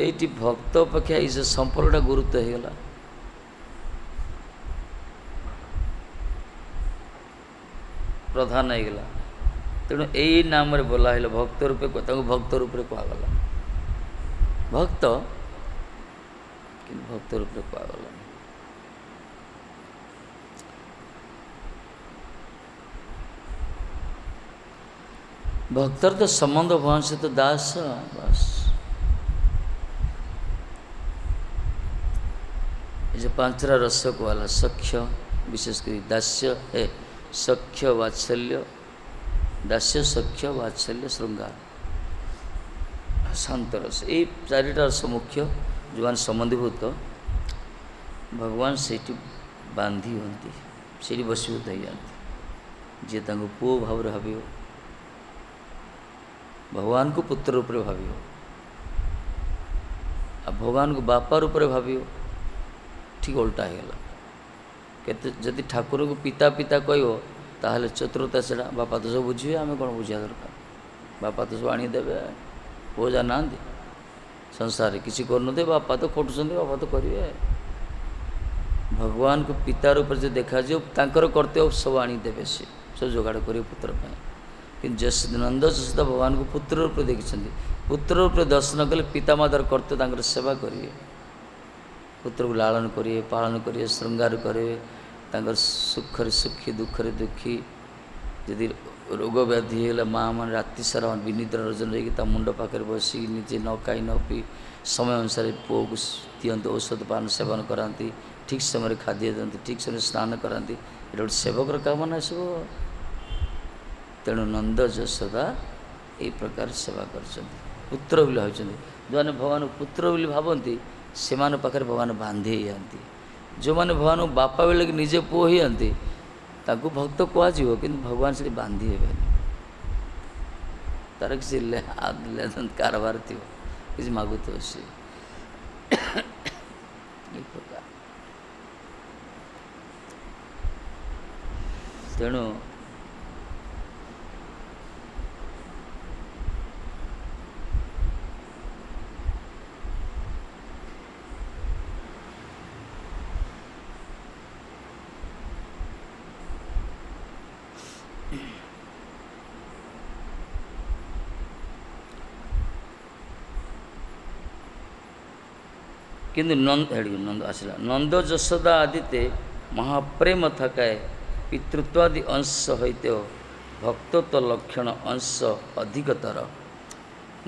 এইটি ଭକ୍ତ ଅପେକ୍ଷା ଏଇ ଯେ ସମ୍ପର୍କଟା ଗୁରୁତ୍ୱ ହେଇଗଲା। ପ୍ରଧାନ ହେଇଗଲା। ତେଣୁ ଏଇ ନାମରେ ବୋଲା ହେଇଲା ଭକ୍ତ ରୂପେ, ତାଙ୍କୁ ଭକ୍ତ ରୂପରେ କୁହାଗଲା। ଭକ୍ତ କିନ୍ତୁ ଭକ୍ତ ରୂପରେ କୁହାଗଲା। ଭକ୍ତର ତ ସମ୍ବନ୍ଧ ଭଗବାନ ସହିତ ଦାସ ବାସ୍। ଏ ଯେ ପାଞ୍ଚଟା ରସ କୁହାଗଲା, ସଖ୍ୟ ବିଶେଷ କରି ଦାସ୍ୟ, ସଖ୍ୟ ବାତ୍ସଲ୍ୟ, ଦାସ୍ୟ ସଖ୍ୟ ବାତ୍ସଲ୍ୟ ଶୃଙ୍ଗାର, ଶାନ୍ତ ରସ, ଏଇ ଚାରିଟା ରସ ମୁଖ୍ୟ। ଯେଉଁମାନେ ସମ୍ବନ୍ଧୀଭୂତ ଭଗବାନ ସେଇଠି ବାନ୍ଧି ହୁଅନ୍ତି, ସେଇଠି ବଶୀଭୂତ ହେଇଯାଆନ୍ତି। ଯିଏ ତାଙ୍କୁ ପୁଅ ଭାବରେ ଭାବିବ, ଭଗବାନଙ୍କୁ ପୁତ୍ର ରୂପରେ ଭାବିବ, ଆଉ ଭଗବାନଙ୍କୁ ବାପା ରୂପରେ ଭାବିବ, ଠିକ୍ ଓଲଟା ହେଇଗଲା। କେତେ ଯଦି ଠାକୁରଙ୍କୁ ପିତା ପିତା କହିବ, ତାହେଲେ ଚତୁରତା ସେଟା। ବାପା ତ ସବୁ ବୁଝିବେ, ଆମେ କ'ଣ ବୁଝିବା ଦରକାର? ବାପା ତ ସବୁ ଆଣିଦେବେ। ପୁଅ ଯା ନାହାନ୍ତି ସଂସାରରେ, କିଛି କରୁନଥିବେ, ବାପା ତ ଖଟୁଛନ୍ତି, ବାପା ତ କରିବେ। ଭଗବାନଙ୍କୁ ପିତା ରୂପରେ ଯଦି ଦେଖାଯିବ, ତାଙ୍କର କର୍ତ୍ତବ୍ୟ ସବୁ ଆଣିଦେବେ, ସେ ସବୁ ଯୋଗାଡ଼ କରିବେ ପୁତ୍ର ପାଇଁ। କିନ୍ତୁ ନନ୍ଦ ଯଶୋଦା ଭଗବାନଙ୍କୁ ପୁତ୍ର ରୂପରେ ଦେଖିଛନ୍ତି। ପୁତ୍ର ରୂପରେ ଦର୍ଶନ କଲେ ପିତାମାତାର କର୍ତ୍ତବ୍ୟ ତାଙ୍କର ସେବା କରିବେ, ପୁତ୍ରକୁ ଲାଳନ କରିବେ, ପାଳନ କରିବେ, ଶୃଙ୍ଗାର କରିବେ, ତାଙ୍କର ସୁଖରେ ସୁଖୀ, ଦୁଃଖରେ ଦୁଃଖୀ। ଯଦି ରୋଗ ବ୍ୟାଧି ହେଇଗଲା, ମାଆ ମାନେ ରାତି ସାରା ବିନିଦ୍ର ରଜନ ରହିକି ତା ମୁଣ୍ଡ ପାଖରେ ବସିକି ନିଜେ ନ ଖାଇ ନ ପିଇ ସମୟ ଅନୁସାରେ ପୁଅକୁ ଦିଅନ୍ତି, ଔଷଧ ପାନ ସେବନ କରାନ୍ତି, ଠିକ୍ ସମୟରେ ଖାଦ୍ୟ ଦିଅନ୍ତି, ଠିକ୍ ସମୟରେ ସ୍ନାନ କରାନ୍ତି। ଏଇଟା ଗୋଟେ ସେବକର କାମ ନା ସବୁ। ତେଣୁ ନନ୍ଦ ଯଶୋଦା ଏହି ପ୍ରକାର ସେବା କରିଛନ୍ତି, ପୁତ୍ର ବୋଲି ଭାବିଛନ୍ତି। ଯେଉଁମାନେ ଭଗବାନଙ୍କୁ ପୁତ୍ର ବୋଲି ଭାବନ୍ତି, ସେମାନଙ୍କ ପାଖରେ ଭଗବାନ ବାନ୍ଧି ହେଇଯାଆନ୍ତି। ଯେଉଁମାନେ ଭଗବାନଙ୍କୁ ବାପା ବେଳେ ନିଜେ ପୁଅ ହେଇଯାଆନ୍ତି, ତାଙ୍କୁ ଭକ୍ତ କୁହାଯିବ, କିନ୍ତୁ ଭଗବାନ ସେଠି ବାନ୍ଧି ହେବେନି। ତାର କିଛି କାରବାର ଥିବ, କିଛି ମାଗୁଥିବ ସିଏ। ଏହି ପ୍ରକାର। ତେଣୁ କିନ୍ତୁ ନନ୍ଦ ଆସିଲା। ନନ୍ଦ ଯଶୋଦା ଆଦିତେ ମହାପ୍ରେମ ଥାକାଏ, ପିତୃତ୍ୱାଦି ଅଂଶ ହୋଇତେও ଭକ୍ତତ୍ୱ ଲକ୍ଷଣ ଅଂଶ ଅଧିକତର।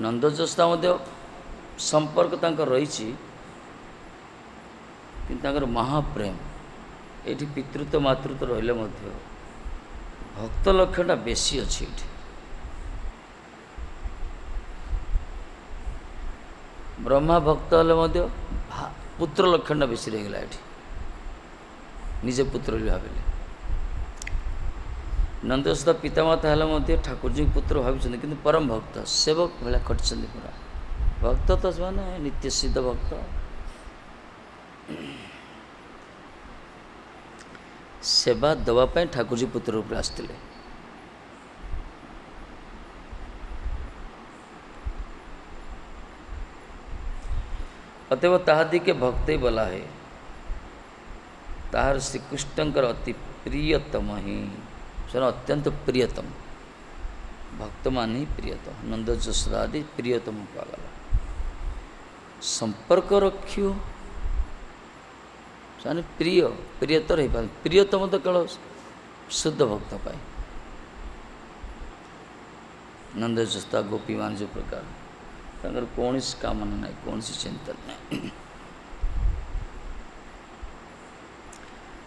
ନନ୍ଦ ଯଶୋଦା ମଧ୍ୟ ସମ୍ପର୍କ ତାଙ୍କର ରହିଛି କିନ୍ତୁ ତାଙ୍କର ମହାପ୍ରେମ। ଏଇଠି ପିତୃତ୍ୱ ମାତୃତ୍ୱ ରହିଲେ ମଧ୍ୟ ଭକ୍ତ ଲକ୍ଷଣଟା ବେଶୀ ଅଛି ଏଇଠି। ବ୍ରହ୍ମା ଭକ୍ତ ହେଲେ ମଧ୍ୟ ପୁତ୍ର ଲକ୍ଷଣଟା ବେଶୀ ରହିଗଲା ଏଠି, ନିଜେ ପୁତ୍ର ବୋଲି ଭାବିଲେ। ନନ୍ଦଯଶୋଦା ପିତାମାତା ହେଲେ ମଧ୍ୟ ଠାକୁରଜୀଙ୍କୁ ପୁତ୍ର ଭାବିଛନ୍ତି, କିନ୍ତୁ ପରମ ଭକ୍ତ ସେବକ ଭଳିଆ ଖଟିଛନ୍ତି ପୁରା। ଭକ୍ତ ତ ସେମାନେ ନିତ୍ୟ ସିଦ୍ଧ ଭକ୍ତ। ସେବା ଦେବା ପାଇଁ ଠାକୁରଜୀ ପୁତ୍ର ରୂପରେ ଆସିଥିଲେ। ଅତଏବ ତାହାଦିକେ ଭକ୍ତ ବୋଲା ହେ, ତାହାର ଶ୍ରୀକୃଷ୍ଣଙ୍କର ଅତି ପ୍ରିୟତମ ହିଁ, ସେମାନେ ଅତ୍ୟନ୍ତ ପ୍ରିୟତମ ଭକ୍ତମାନେ ହିଁ ପ୍ରିୟତମ। ନନ୍ଦ ଯଶୋଦା ଆଦି ପ୍ରିୟତମ କୁହାଗଲା। ସମ୍ପର୍କ ରଖିବ, ସେମାନେ ପ୍ରିୟତର ହେଇପାରନ୍ତି। ପ୍ରିୟତମ ତ କେବଳ ଶୁଦ୍ଧ ଭକ୍ତ ପାଇଁ। ନନ୍ଦ ଯଶୋଦା ଗୋପୀମାନେ ଯେଉଁ ପ୍ରକାର, ତାଙ୍କର କୌଣସି କାମନା ନାହିଁ, କୌଣସି ଚିନ୍ତନ ନାହିଁ।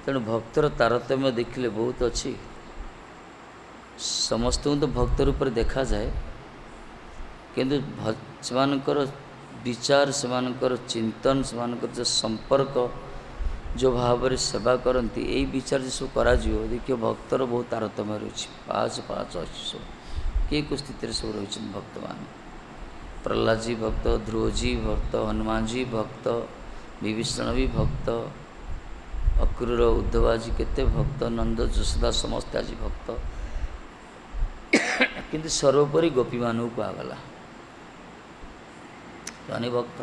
ତେଣୁ ଭକ୍ତର ତାରତମ୍ୟ ଦେଖିଲେ ବହୁତ ଅଛି। ସମସ୍ତଙ୍କୁ ତ ଭକ୍ତ ରୂପରେ ଦେଖାଯାଏ, କିନ୍ତୁ ସେମାନଙ୍କର ବିଚାର, ସେମାନଙ୍କର ଚିନ୍ତନ, ସେମାନଙ୍କର ଯେଉଁ ସମ୍ପର୍କ, ଯେଉଁ ଭାବରେ ସେବା କରନ୍ତି, ଏଇ ବିଚାର ସବୁ କରାଯିବ, ଦେଖିବ ଭକ୍ତର ବହୁତ ତାରତମ୍ୟ ରହିଛି। ପାହାଚ ଅଛି ସବୁ, କିଏ କେଉଁ ସ୍ଥିତିରେ ସବୁ ରହିଛନ୍ତି ଭକ୍ତମାନେ। ପ୍ରହ୍ଲାଦଜୀ ଭକ୍ତ, ଧ୍ରୁବଜୀ ଭକ୍ତ, ହନୁମାନଜୀ ଭକ୍ତ, ବିଭୀଷଣ ବି ଭକ୍ତ, ଅକ୍ରୁର ଉଦ୍ଧବ ଆଜି କେତେ ଭକ୍ତ, ନନ୍ଦ ଯଶୋଦା ସମସ୍ତେ ଆଜି ଭକ୍ତ। କିନ୍ତୁ ସର୍ବୋପରି ଗୋପୀମାନଙ୍କୁ କୁହାଗଲା ସେମାନେ ଭକ୍ତ।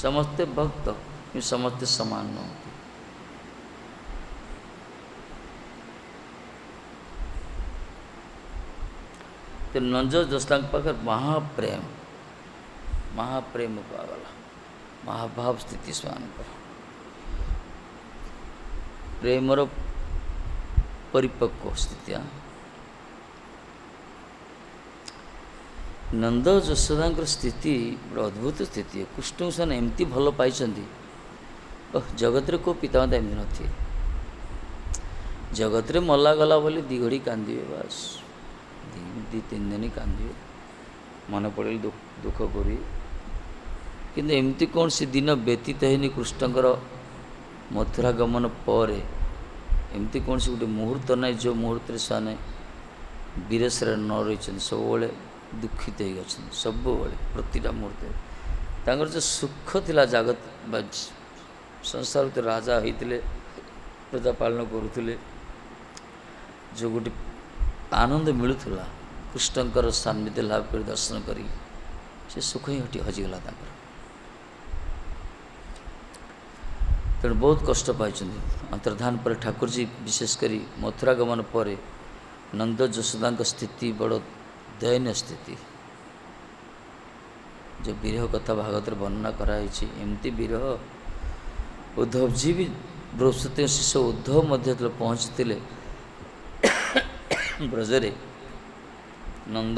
ସମସ୍ତେ ଭକ୍ତ, କିନ୍ତୁ ସମସ୍ତେ ସମାନ ନୁହନ୍ତି। ତେଣୁ ନନ୍ଦ ଯଶୋଦାଙ୍କ ପାଖରେ ମହାପ୍ରେମ କୁହାଗଲା, ମହାଭାବ ସ୍ଥିତି ସେମାନଙ୍କର, ପ୍ରେମର ପରିପକ୍ୱ ସ୍ଥିତି। ନନ୍ଦ ଯଶୋଦାଙ୍କର ସ୍ଥିତି ଗୋଟେ ଅଦ୍ଭୁତ ସ୍ଥିତି। କୃଷ୍ଣଙ୍କୁ ସେମାନେ ଏମିତି ଭଲ ପାଇଛନ୍ତି, ଜଗତରେ କେଉଁ ପିତାମାତା ଏମିତି ନଥିବେ। ଜଗତରେ ମଲା ଗଲା ବୋଲି 2 ଘଡ଼ି କାନ୍ଦିବେ, ବାସ୍ 2-3 ଦିନ କାନ୍ଦିବେ, ମନେ ପଡ଼ିଲେ ଦୁଃଖ କରିବେ। କିନ୍ତୁ ଏମିତି କୌଣସି ଦିନ ବ୍ୟତୀତ ହେଇନି କୃଷ୍ଣଙ୍କର ମଥୁରା ଗମନ ପରେ, ଏମିତି କୌଣସି ଗୋଟେ ମୁହୂର୍ତ୍ତ ନାହିଁ ଯେଉଁ ମୁହୂର୍ତ୍ତରେ ସେମାନେ ବିରସରେ ନ ରହିଛନ୍ତି। ସବୁବେଳେ ଦୁଃଖିତ ହେଇକି ଅଛନ୍ତି, ସବୁବେଳେ ପ୍ରତିଟା ମୁହୂର୍ତ୍ତରେ। ତାଙ୍କର ଯେଉଁ ସୁଖ ଥିଲା, ଜଗତ ବା ସଂସାର ଭିତରେ ରାଜା ହେଇଥିଲେ, ପ୍ରଜା ପାଳନ କରୁଥିଲେ, ଯେଉଁ ଗୋଟେ ଆନନ୍ଦ ମିଳୁଥିଲା କୃଷ୍ଣଙ୍କର ସାନ୍ନିଧ୍ୟ ଲାଭ କରି ଦର୍ଶନ କରି, ସେ ସୁଖ ହିଁ ହଜିଗଲା ତାଙ୍କର। ତେଣୁ ବହୁତ କଷ୍ଟ ପାଇଛନ୍ତି। ଅନ୍ତର୍ଧାନ ପରେ ଠାକୁରଜୀ ବିଶେଷ କରି ମଥୁରା ଗମନ ପରେ ନନ୍ଦ ଯଶୋଦାଙ୍କ ସ୍ଥିତି ବଡ଼ ଦୟନୀୟ ସ୍ଥିତି। ଯେଉଁ ବିରହ କଥା ଭାଗବତରେ ବର୍ଣ୍ଣନା କରାଯାଇଛି, ଏମିତି ବିରହ ଉଦ୍ଧବଜୀ ବି ବୃହସ୍ପତିଙ୍କ ଶିଷ୍ୟ ଉଦ୍ଧବ ମଧ୍ୟ ଯେତେବେଳେ ପହଞ୍ଚିଥିଲେ ବ୍ରଜରେ ନନ୍ଦ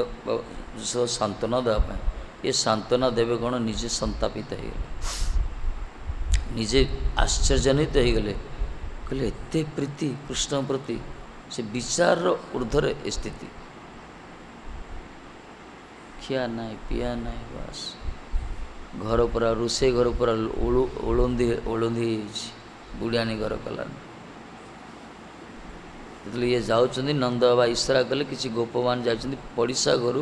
ସାନ୍ତ୍ୱନା ଦେବା ପାଇଁ, ଏ ସାନ୍ତ୍ୱନା ଦେବେ କ'ଣ, ନିଜେ ସନ୍ତାପିତ ହେଇଗଲେ, ନିଜେ ଆଶ୍ଚର୍ଯ୍ୟାନ୍ୱିତ ହେଇଗଲେ। କହିଲେ ଏତେ ପ୍ରୀତି କୃଷ୍ଣ ପ୍ରତି, ସେ ବିଚାରର ଉର୍ଦ୍ଧ୍ୱରେ ଏ ସ୍ଥିତି। ଖିଆ ନାହିଁ, ପିଆ ନାହିଁ, ବାସ୍ ଘର ପୁରା, ରୋଷେଇ ଘର ପୁରା ଓଳନ୍ଦି ହେଇଯାଇଛି, ବୁଢ଼ିଆଣୀ ଘର କଲାନି। ଯେତେବେଳେ ଇଏ ଯାଉଛନ୍ତି, ନନ୍ଦ ବାବା ଇସାରା କଲେ, କିଛି ଗୋପମାନେ ଯାଉଛନ୍ତି ପଡ଼ିଶା ଘରୁ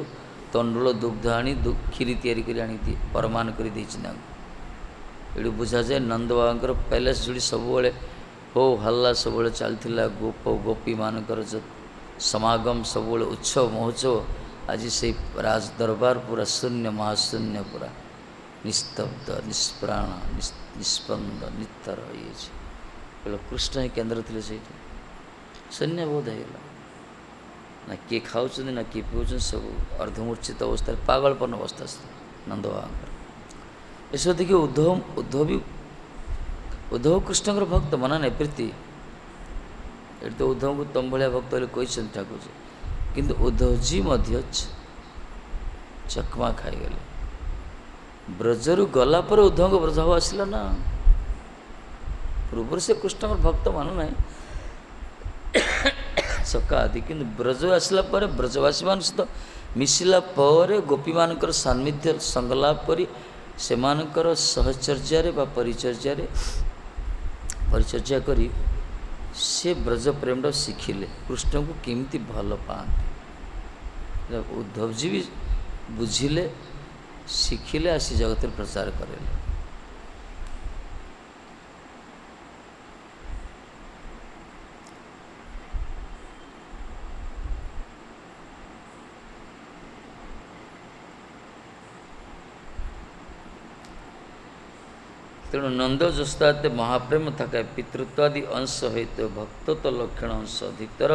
ତଣ୍ଡୁଳ ଦୁଗ୍ଧ ଆଣି କ୍ଷୀରି ତିଆରି କରି ଆଣି ପରମାନ କରି ଦେଇଛନ୍ତି ତାଙ୍କୁ। ଏଠୁ ବୁଝାଯାଏ ନନ୍ଦ ବାବାଙ୍କର ପ୍ୟାଲେସ୍ ଯୋଡ଼ି ସବୁବେଳେ ହୋ ହଲ୍ଲା ସବୁବେଳେ ଚାଲିଥିଲା, ଗୋପୀମାନଙ୍କର ଯେଉଁ ସମାଗମ, ସବୁବେଳେ ଉତ୍ସବ ମହୋତ୍ସବ। ଆଜି ସେଇ ରାଜ ଦରବାର ପୁରା ଶୂନ୍ୟ, ମହାଶୂନ୍ୟ, ପୁରା ନିସ୍ତବ୍ଧ, ନିଷ୍ପ୍ରାଣ, ନିଷ୍ପନ୍ଦ, ନିସ୍ତର ହେଇଯାଇଛି। କହିଲେ କୃଷ୍ଣ ହିଁ କେନ୍ଦ୍ର ଥିଲେ ସେଇଠି। ଶୂନ୍ୟ ବୋଧ ହେଇଗଲା, ନା କିଏ ଖାଉଛନ୍ତି ନା କିଏ ପିଉଛନ୍ତି, ସବୁ ଅର୍ଦ୍ଧମୂର୍ଚ୍ଛିତ ଅବସ୍ଥାରେ, ପାଗଳପନ ଅବସ୍ଥା ନନ୍ଦ ବାବାଙ୍କର। ଏସବୁ ଦେଖି ଉଦ୍ଧବ କୃଷ୍ଣଙ୍କର ଭକ୍ତ, ମନା ନାହିଁ ପ୍ରୀତି। ଏଠି ତ ଉଦ୍ଧବଙ୍କୁ ତମ ଭଳିଆ ଭକ୍ତ ବୋଲି କହିଛନ୍ତି ଠାକୁରଜୀ, କିନ୍ତୁ ଉଦ୍ଧବଜୀ ମଧ୍ୟ ଚକମା ଖାଇଗଲେ। ବ୍ରଜରୁ ଗଲା ପରେ ଉଦ୍ଧବଙ୍କ ବ୍ରଜ ଭାବ ଆସିଲା ନା। ପୂର୍ବରୁ ସେ କୃଷ୍ଣଙ୍କର ଭକ୍ତ ମାନୁ ନାହିଁ ସକା ଆଦି, କିନ୍ତୁ ବ୍ରଜ ଆସିଲା ପରେ ବ୍ରଜବାସୀମାନଙ୍କ ସହିତ ମିଶିଲା ପରେ ଗୋପୀମାନଙ୍କର ସାନ୍ନିଧ୍ୟ ସଙ୍ଗଲାପ କରି ସେମାନଙ୍କର ସହଚର୍ଯ୍ୟାରେ ବା ପରିଚର୍ଯ୍ୟା କରି ସେ ବ୍ରଜ ପ୍ରେମଟା ଶିଖିଲେ, କୃଷ୍ଣଙ୍କୁ କେମିତି ଭଲ ପାଆନ୍ତି। ଉଦ୍ଧବଜୀ ବି ବୁଝିଲେ, ଶିଖିଲେ, ଆସି ଜଗତରେ ପ୍ରଚାର କରେଇଲେ। ତେଣୁ ନନ୍ଦ ଯୋସ୍ତାତେ ମହାପ୍ରେମ ଥାକାଏ ପିତୃତ୍ୱାଦି ଅଂଶ ହେଇତ ଭକ୍ତ ତ ଲକ୍ଷଣ ଅଂଶ ଅଧିକତର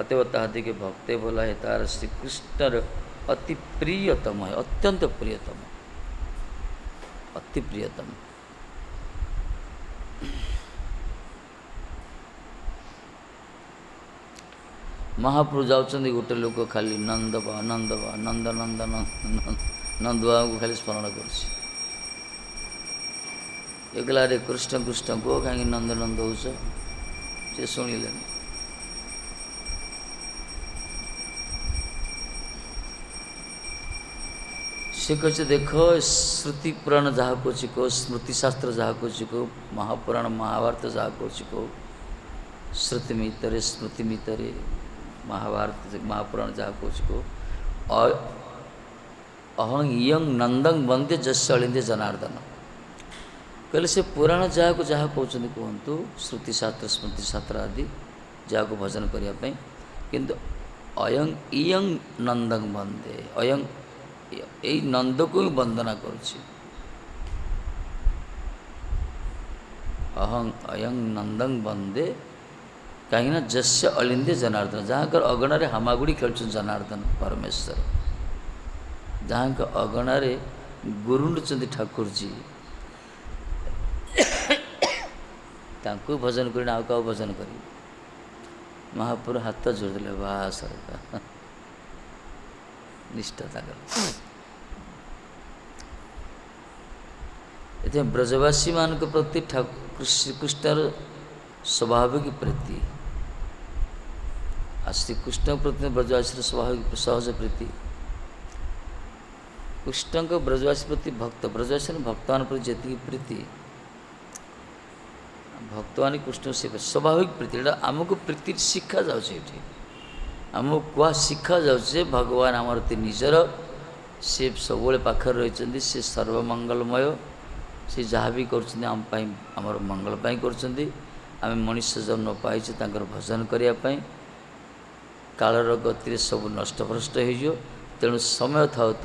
ଅତଏବ ତାହାଦିକେ ଭକ୍ତେ ବୋଲା ହେ ତାର ଶ୍ରୀକୃଷ୍ଣର ଅତି ପ୍ରିୟତମ, ଅତ୍ୟନ୍ତ ପ୍ରିୟତମ, ଅତି ପ୍ରିୟତମ। ମହାପ୍ରଭୁ ଯାଉଛନ୍ତି, ଗୋଟେ ଲୋକ ଖାଲି ନନ୍ଦ ବା ନନ୍ଦ ବା ନନ୍ଦ ନନ୍ଦ ନନ୍ଦ ବାବୁଙ୍କୁ ଖାଲି ସ୍ମରଣ କରୁଛି। ଏଗଲାରେ କୃଷ୍ଣ କୃଷ୍ଣ କୁହ, କାହିଁକି ନନ୍ଦ ନନ୍ଦ ହେଉଛ? ସେ ଶୁଣିଲେନି। ସେ କହିଛି, ଦେଖ ଶ୍ରୁତି ପୁରାଣ ଯାହା କହୁଛି କହୁ, ସ୍ମୃତିଶାସ୍ତ୍ର ଯାହା କହୁଛି କହୁ, ମହାପୁରାଣ ମହାଭାରତ ଯାହା କହୁଛି କହୁ, ଶ୍ରୁତି ମିତରେ ସ୍ମୃତି ମିତରେ ମହାଭାରତ ମହାପୁରାଣ ଯାହା କହୁଛି କହୁ, ଅହଂ ଇୟଂ ନନ୍ଦଂ ବନ୍ଦେ ଯସ୍ୟ ଅଳିନ୍ଦେ ଜନାର୍ଦ୍ଦନ। କହିଲେ ସେ ପୁରାଣ ଯାହାକୁ ଯାହା କହୁଛନ୍ତି କୁହନ୍ତୁ, ଶ୍ରୁତିଶାସ୍ତ୍ର ସ୍ମୃତିଶାସ୍ତ୍ର ଆଦି ଯାହାକୁ ଭଜନ କରିବା ପାଇଁ, କିନ୍ତୁ ଅୟଂ ଇୟଂ ନନ୍ଦଂ ବନ୍ଦେ, ଅୟଂ ଏଇ ନନ୍ଦକୁ ହିଁ ବନ୍ଦନା କରୁଛି। ଅହଂ ଅୟଂ ନନ୍ଦଂ ବନ୍ଦେ, କାହିଁକିନା ଯସ୍ୟ ଅଳିନ୍ଦେ ଜନାର୍ଦ୍ଦନ, ଯାହାଙ୍କର ଅଗଣାରେ ହାମାଗୁଡ଼ି ଖେଳୁଛନ୍ତି ଜନାର୍ଦ୍ଦନ ପରମେଶ୍ୱର, ଯାହାଙ୍କ ଅଗଣାରେ ଗୁରୁଣ୍ଡୁଛନ୍ତି ଠାକୁରଜୀ, ତାଙ୍କୁ ଭଜନ କରିନି ଆଉ କାହାକୁ ଭଜନ କରିବି? ମହାପ୍ରଭୁ ହାତ ଯୋଡ଼ିଦେଲେ, ବାହା ସରକାର ନିଷ୍ଠା ତାଙ୍କର। ଏଥିପାଇଁ ବ୍ରଜବାସୀମାନଙ୍କ ପ୍ରତି ଶ୍ରୀକୃଷ୍ଣର ସ୍ୱାଭାବିକ ପ୍ରୀତି, ଆଉ ଶ୍ରୀକୃଷ୍ଣ ପ୍ରତି ବ୍ରଜବାସୀର ସ୍ୱାଭାବିକ ସହଜ ପ୍ରୀତି। କୃଷ୍ଣଙ୍କ ବ୍ରଜବାସୀ ପ୍ରତି ଭକ୍ତ, ବ୍ରଜବାସୀ ଭକ୍ତମାନଙ୍କ ପ୍ରତି ଯେତିକି ପ୍ରୀତି, ଭକ୍ତମାନେ କୃଷ୍ଣ ସ୍ୱାଭାବିକ ପ୍ରୀତି। ଏଇଟା ଆମକୁ ପ୍ରୀତି ଶିଖାଯାଉଛି। ଏଠି ଆମକୁ କୁହା ଶିଖାଯାଉଛି ଯେ ଭଗବାନ ଆମର ଅତି ନିଜର, ସେ ସବୁବେଳେ ପାଖରେ ରହିଛନ୍ତି, ସେ ସର୍ବମଙ୍ଗଳମୟ, ସେ ଯାହା ବି କରୁଛନ୍ତି ଆମ ପାଇଁ, ଆମର ମଙ୍ଗଳ ପାଇଁ କରୁଛନ୍ତି। ଆମେ ମଣିଷ ଜନ୍ମ ପାଇଛୁ ତାଙ୍କର ଭଜନ କରିବା ପାଇଁ। କାଳର ଗତିରେ ସବୁ ନଷ୍ଟଭ୍ରଷ୍ଟ ହୋଇଯିବ, ତେଣୁ ସମୟ ଥାଉ ତ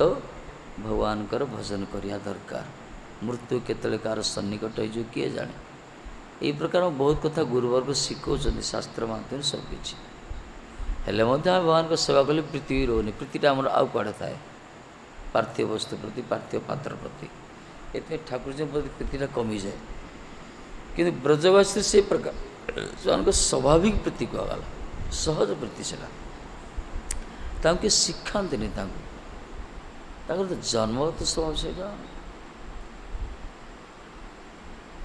ଭଗବାନଙ୍କର ଭଜନ କରିବା ଦରକାର। ମୃତ୍ୟୁ କେତେବେଳେ କାହାର ସନ୍ନିକଟ ହୋଇଯିବ କିଏ ଜାଣେ। ଏହି ପ୍ରକାର ବହୁତ କଥା ଗୁରୁବର୍ଗ ଶିଖାଉଛନ୍ତି ଶାସ୍ତ୍ର ମାଧ୍ୟମରେ ସବୁକିଛି। ହେଲେ ମଧ୍ୟ ଆମେ ଭଗବାନଙ୍କ ସେବା କଲେ ପ୍ରୀତି ବି ରହୁନି। ପ୍ରୀତିଟା ଆମର ଆଉ କୁଆଡ଼େ ଥାଏ, ପାର୍ଥିବ ବସ୍ତୁ ପ୍ରତି, ପାର୍ଥିବ ପାତ୍ର ପ୍ରତି। ଏଥିପାଇଁ ଠାକୁରଜୀଙ୍କ ପ୍ରତି ପ୍ରୀତିଟା କମିଯାଏ। କିନ୍ତୁ ବ୍ରଜବାସୀ ସେ ପ୍ରକାର ସେମାନଙ୍କ ସ୍ୱାଭାବିକ ପ୍ରୀତି କୁହାଗଲା, ସହଜ ପ୍ରୀତି ସେଟା। ତାଙ୍କୁ କିଏ ଶିଖାନ୍ତିନି, ତାଙ୍କର ତ ଜନ୍ମଗତ ସ୍ୱଭାବ ସେଇଟା।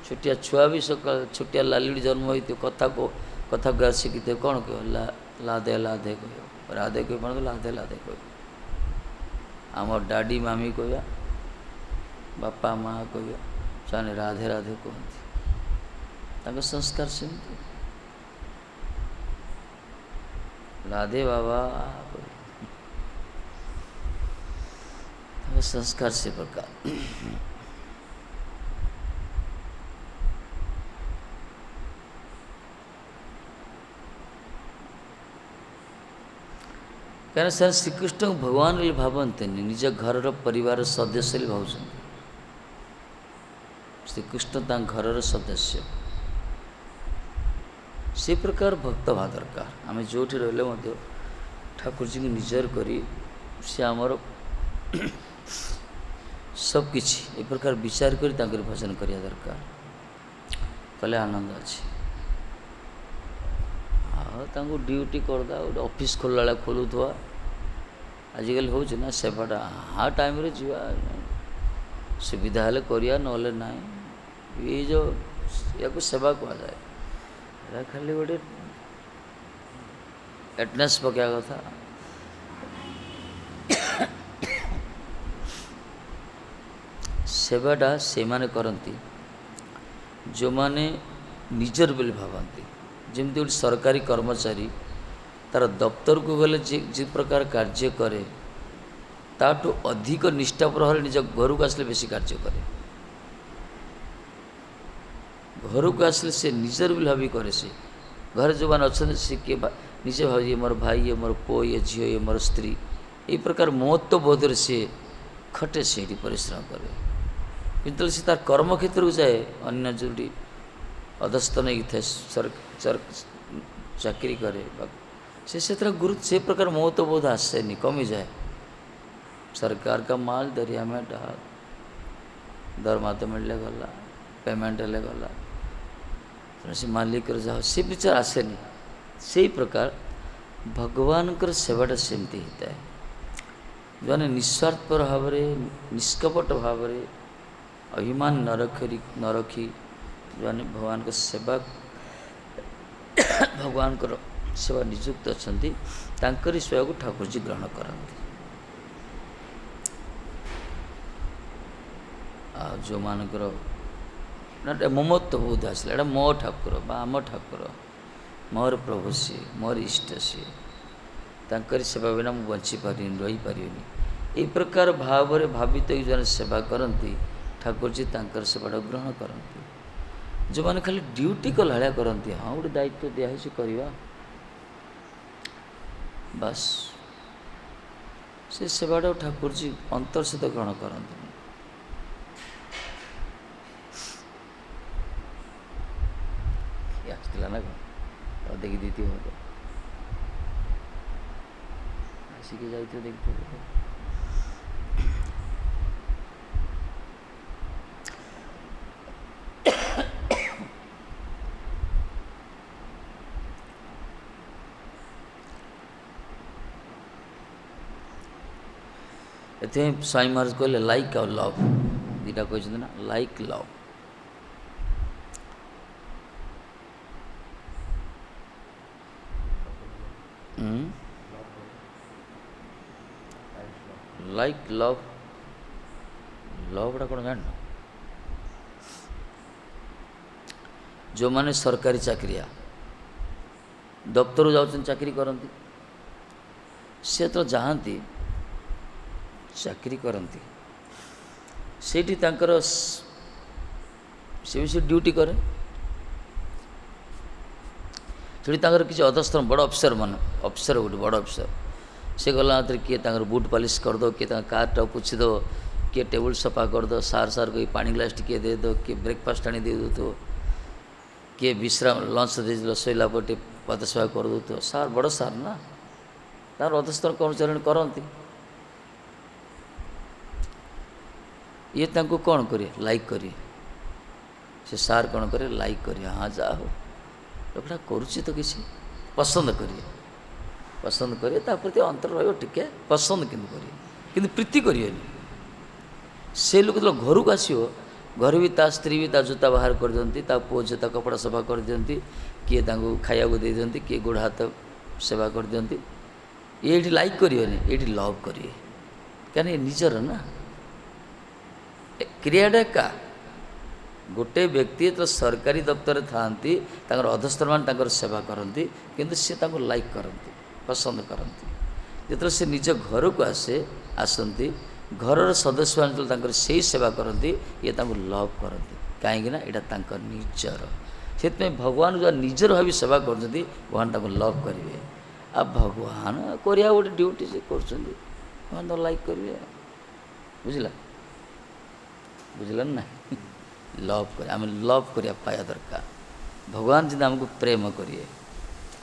ଛୋଟିଆ ଛୁଆ ବି ସକାଳ ଛୋଟିଆ ଲାଲିଡ଼ି ଜନ୍ମ ହୋଇଥିବ, କଥାକୁ ଶିଖିଥିବ, କ'ଣ କହିବ? ଲାଧେ ଲାଧେ କହିବ, ରାଧେ କହିବ, ଲାଧେ ଲାଧେ କହିବ। ଆମ ଡାଡ଼ି ମାମି କହିବା, ବାପା ମାଆ କହିବା, ସେମାନେ ରାଧେ ରାଧେ କୁହନ୍ତି। ତାଙ୍କ ସଂସ୍କାର ସେମିତି, ରାଧେ ବାବା କହିବ, ତାଙ୍କ ସଂସ୍କାର ସେ ପ୍ରକାର। କାରଣ ସେମାନେ ଶ୍ରୀକୃଷ୍ଣଙ୍କୁ ଭଗବାନ ବୋଲି ଭାବନ୍ତିନି, ନିଜ ଘରର ପରିବାର ସଦସ୍ୟ ବୋଲି ଭାବୁଛନ୍ତି। ଶ୍ରୀକୃଷ୍ଣ ତାଙ୍କ ଘରର ସଦସ୍ୟ, ସେ ପ୍ରକାର ଭକ୍ତ ହେବା ଦରକାର। ଆମେ ଯେଉଁଠି ରହିଲେ ମଧ୍ୟ ଠାକୁରଜୀଙ୍କୁ ନିଜର କରି ସେ ଆମର ସବୁକିଛି ଏ ପ୍ରକାର ବିଚାର କରି ତାଙ୍କର ଭଜନ କରିବା ଦରକାର, କଲେ ଆନନ୍ଦ ଅଛି। ଆଉ ତାଙ୍କୁ ଡ୍ୟୁଟି କରିଦେବା, ଗୋଟେ ଅଫିସ୍ ଖୋଲିଲା ବେଳେ ଖୋଲୁଥିବା, आजिकल हो ना सेवाटा हाँ टाइम रे जीवा सुविधा हेल्ले करिया नले ना ये जो या सेवा कह जाए खाली गोटे एटनेस पकड़ा कथा सेवाटा से माने करती जो माने निजर बोली भावती जमी गोटे सरकारी कर्मचारी तार दफ्तर को गले जे प्रकार कार्य करे ताठू अधिक निष्ठापर भाव निज घर को आसले बेसी कार्य करे घर को आसले से निजर बोली भावी करे से घर जो मैंने अच्छा से किए निजे भाव ये मोर भाई ये मोर पु ये झील ये मोर स्त्री यही प्रकार महत्व बोधर सी खटे से परिश्रम करे किंतु से तार कर्म क्षेत्र को जाए अन्य जोटी अधस्थ नहीं थे चाकरी करे से गुरुत्व से प्रकार महत्व बोध आसेनी कमी जाए सरकार का माल दरिया में डाल दरमा तो मिलने गला पेमेंट हेल्ले गला से मालिक जाओ से विचार आसेनी से प्रकार भगवान सेवाटा सेमती होता है जो निस्वार्थपर भाव निष्कपट भाव अभिमान न रखी जो भगवान को सेवा भगवान को सेवा नियुक्त अच्छा सेवा को ठाकुर जी ग्रहण करती जो मानकर ममत्व बोध आसला एटा मो ठाकुर बा आम ठाकुर मोर प्रभु सी मोर इष्ट सी तांकरी सेवा बिना मुझे बची पारि रही पारि यही प्रकार भाव में भावित जो सेवा करती ठाकुर जी तांकर सेवाटा ग्रहण करती जो मैंने खाली ड्यूटी कला करती हाँ गोटे दायित्व दिखाई करवा बस से सेवाटा ठाकुर जी अंतर सहित ग्रहण करती आसला ना कौन देखी दी आसिक जाते देखते ये स्वामी महाराज कहले लाइक और लव दीटा कहते ना लाइक लव लाइक लव लवटा कौन जान जो माने सरकारी चाकरिया दफ्तर जाऊँ चाकरी करती से तो जाती चाकरी करती सेठी तांकर से भी ड्यूटी करे सेठी तांकर किसी अधस्थ बड़ अफिसर मान अफिसर गोटे बड़ अफिसर से गला किए बूट पॉलिश कर दो किए कार पोछि दो किए टेबल सफा कर दो सार सार कही पानी ग्लास टे दे दो किए ब्रेकफास्ट आनी दे दो तो किए विश्राम लंच दे दो शोला पर पद सेवा कर दो तो सार बड़ सार ना तार अधस्थ कर्मचारी करती ये तांको कौन करे लाइक करिए से सार कौन करे लाइक करिए हाँ जा हो लोकटा करुच्ची तो किसी पसंद करिए पसंद करिए प्रति अंतर रे पसंद कि प्रीति करिए से लोग जो घर को आसो घर भी ता स्त्री भी ता जूता बाहर कर दिखती ता पुओ जूता कपड़ा सफा कर दिखती किए खाया दे दिखती किए गोड़ हाथ सेवा कर दिखती ये लाइक करिए ये लव करिए क्या निजर ना क्रियाटा का गोटे व्यक्ति तो सरकारी दफ्तर थांती अधस्थ मान सेवा करती किंतु सी लाइक करती पसंद करती जो से निज घर को आसती घर सदस्य मान से सेवा करती ये लव करती कहीं यहाँ निजर से भगवान जो निजर भाव सेवा कर भगवान लव करेंगे आ भगवान करिया गोटे ड्यूटी से कर लाइक करेंगे बुझला बुझल ना लव कर आम लव करिया पाया दरकार भगवान जब आमको प्रेम करिए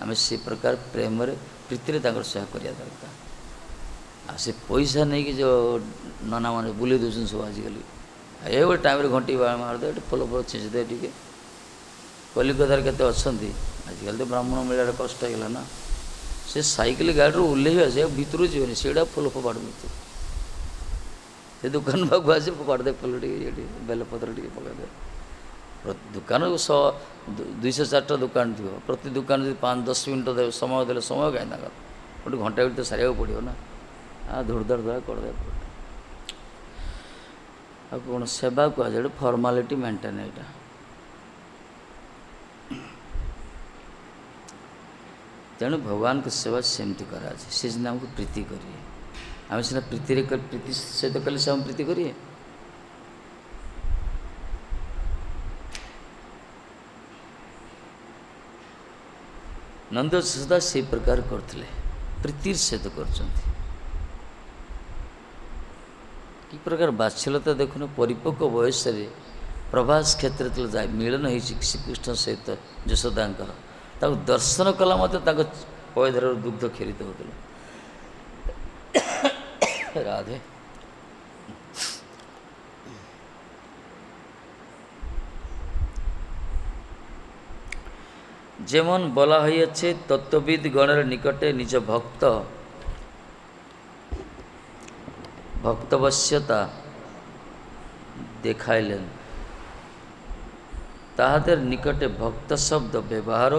आम से प्रकार प्रेम प्रीति सेवा करिया दरकार आ से पैसा नहीं कि जो नना मैंने बुले दूसरी सब आजिकल ये गोटे टाइम घंटी मारदे फल फल छींचदे टे कलिकतार के अच्छा आजिकल तो ब्राह्मण मिलने कष्ट होगा ना से साइकेल गाड़ी ओह्लैबा से भितर जीवन से फुल फोपाड़ मिलते से दुकान पाक आसे फोपाड़ दे फुल टे बेलपत्र टे पकड़े दुकान 100-200-4टा दुकान थी प्रति दुकान 5-10 मिनट समय दे समय कहीं गोटे घंटा तो सारे पड़ो ना धुड़धाड़ धुड़ा करदे आ कौन सेवा कहुए फर्मालिटी मेंटेन यहाँ तेणु भगवान की सेवा सेमती कराए सी सीना आमको प्रीति करिए आम सीना प्रीति सहित कले से हम प्रीति करिए नंद यशोदा से प्रकार करते प्रीति सहित कर प्रकार बात्सल्यता देखुन परिपक्व बयस प्रभास क्षेत्र जाए मिलन हो श्रीकृष्ण सहित यशोदांकर दर्शन कला पयधर दुग्ध खेरित होता राधे जेमन बला हइयाछे तत्वविद गणर निकटे निज भक्तवश्यता देखाइलेन ताहादेर निकटे भक्त शब्द व्यवहार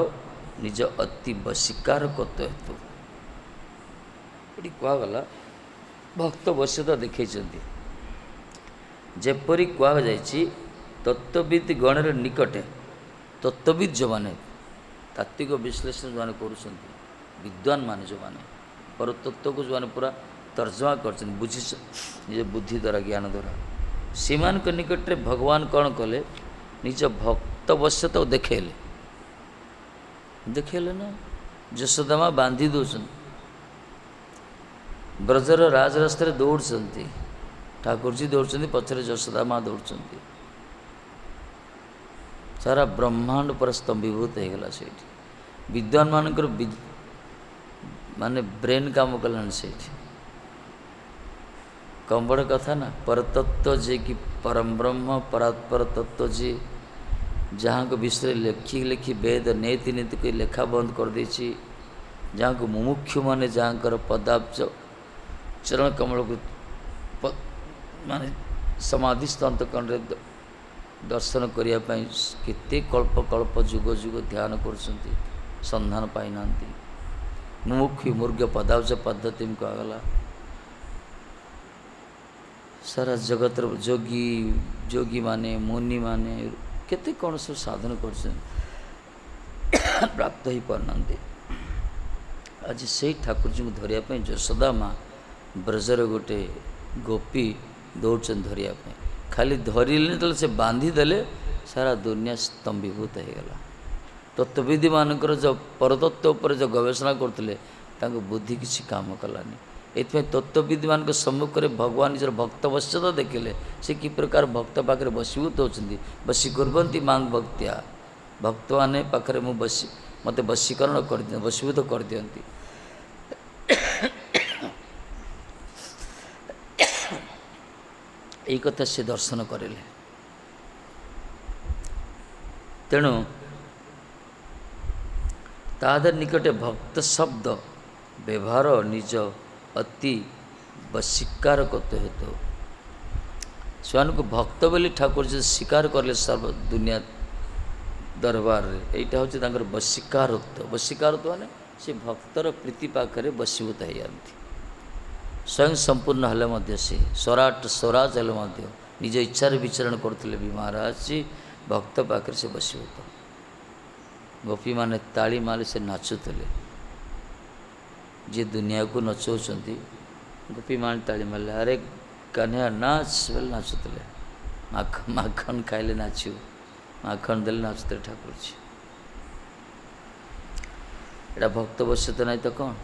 निज अति वशीकार कत हेतु ये कहगला भक्त वश्यता देखई जेपरी कहुई तत्वविद गणर निकटे तत्वविद जो माने तात्विक विश्लेषण जो करुँच विद्वान मान जो माने पर तत्व को जो पूरा तर्जमा कर बुझी निज बुद्धि द्वारा ज्ञान द्वारा सीमान के निकट रे भगवान कौन कले निज भक्तवश्यता देखेले देखेले ना यशोदामा बांधी दौन ब्रजर राजरास्त दौड़ ठाकुर जी दौड़ पचर यशोदामा दौड़ सारा ब्रह्मांड पर स्तंभीभूत होगला से विद्वान मानकर माने ब्रेन काम कलान से कम बड़ कथा ना परतत्व जे कि परम ब्रह्म परात्पर तत्व जे जहाँ को विषय लेखी लेखि वेद नीति नीति को लेखा बंद कर देछि जहाँ को मुमुक्षु माने जहाँ कर पदाब्ज चरण कमल को माने समाधिस्थ अंतकरण दर्शन करने केते कल्प कल्प जुग जुग ध्यान कर संधान पाई ना मुमुक्षु मुर्ग पदाब्ज पद्धति में कहगला सारा जगत जोगी जोगी माने मुनि माने केते कौन सब साधन कर प्राप्त हो पारना आज से ठाकुर जी को धरिया यशोदा माँ ब्रजर गोटे गोपी दौड़ धरिया खाली धरले तो से बांधी देले सारा दुनिया स्तंभीभूत होगला तत्वविधि मानकर जो परतत्व पर जो गवेषणा करते बुद्धि किसी काम कलानी ये तत्वविधि मान सम्मुख में भगवान निजर भक्तवश्यता देखिले से कि प्रकार भक्त पाखे बसीभूत होती बसी कुर्वन्ति मांग भक्तिया भक्त मैंने पाखे मु बसी मत बशीकरण कर बसीभूत कर दियंती यही कथा से दर्शन करेले तेणु तादर निकटे भक्त शब्द व्यवहार निज अति वशीकार करते हेतु स्वयं को भक्त बोली ठाकुर जी स्वीकार करले सर्व दुनिया दरबार यहाँ हूँ वशीकारत्व वशीकारत्व माने से भक्तर प्रीति पाखे वशीभूत हो जाती स्वयं संपूर्ण हेले से स्वराट स्वराज हेले निज इच्छार विचरण करते भी महाराज जी भक्त पाखे से वशीभूत गोपी माने ताली माली से नाचुले जी दुनिया को नचौंती गोपी माने ताली मारे अरे कन्हैया नाच बोले नाचुले माखन खाइले नाचू माखन देले नाचुले ठाकुर जी एटा भक्त बश्यता नहीं तो कौन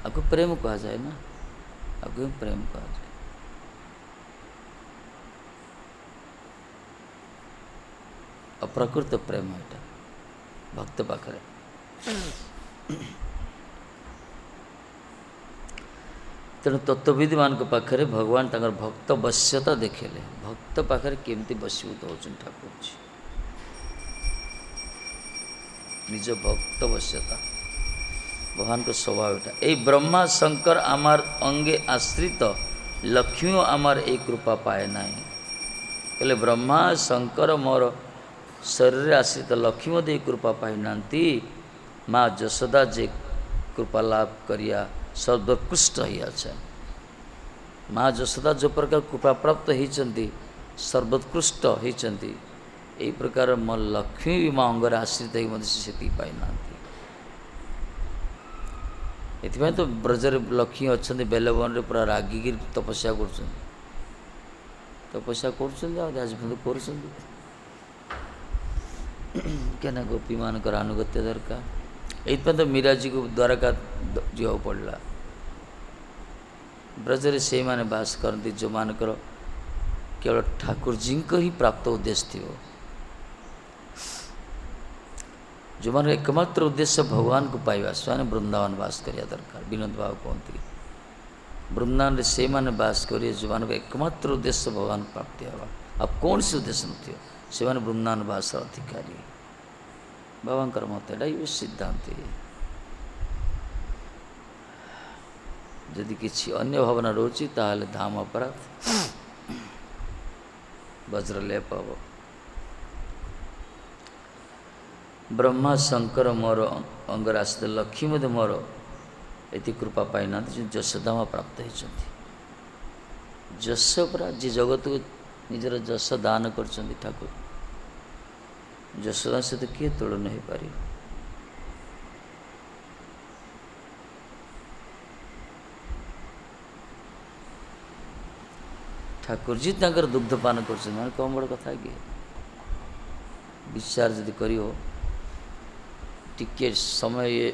आपको प्रेम कहा जाए ना आपको प्रेम कहा जाए अप्रकृत प्रेम एटा भक्त पाखे तेणु तत्वविधि मान पाखे भगवान तंगर भक्त वश्यता देखेले भक्त पाखे केमती वशीभूत होचन ठाकुर जी निज भक्त वश्यता भगवान को स्वभाव एटा ए ब्रह्मा शंकर आमार अंगे आश्रित लक्ष्मी आमार एक कृपा पाए ना कहले ब्रह्मा शंकर मोर शरीर आश्रित लक्ष्मी मध्य कृपा पाई ना माँ जशोदा जे कृपा लाभ करिया सर्वोत्कृष्ट ही माँ जशोदा जो प्रकार कृपा प्राप्त होती सर्वोत्कृष्ट होती यही प्रकार मो लक्ष्मी भी माँ अंगर आश्रित से पाई ना ये तो ब्रजर लक्ष्मी अच्छा बेलवन में पूरा रागिकी तपस्या कर तपस्या कर गोपी मान अनुगत्य दरकार ये तो मीरा जी को द्वारका जा पड़ा ब्रजरे से माने बास करती जो मानकर केवल ठाकुर जी को ही प्राप्त उद्देश्य थी जो मान एकमात्र उद्देश्य भगवान को पाइबा से वृंदावन बास करिया दरकार विनोद बाबू कहते वृंदावन से माने बास करिए जो मान एकमात्र उद्देश्य भगवान को प्राप्ति होगा अब कौन सी उद्देश्य नथी से माने वृंदावन बास अधिकारी बाबा मत ये सिद्धांत जदि किसी अन्य भावना रोची ताहले धाम अपराध वज्रलेप हम ब्रह्मा शंकर मोर अंगराश्रित लक्ष्मी मध्य मोर ये कृपा पाई ना जशोदा माँ प्राप्त होती जश परा जी जगत को निजर जश दान कर ठाकुर जशोदा सहित किए तुलन हो पार ठाकुर जी तंकर दुग्धपान कर कम बड़ कथा कि विचार जदि कर टिके समय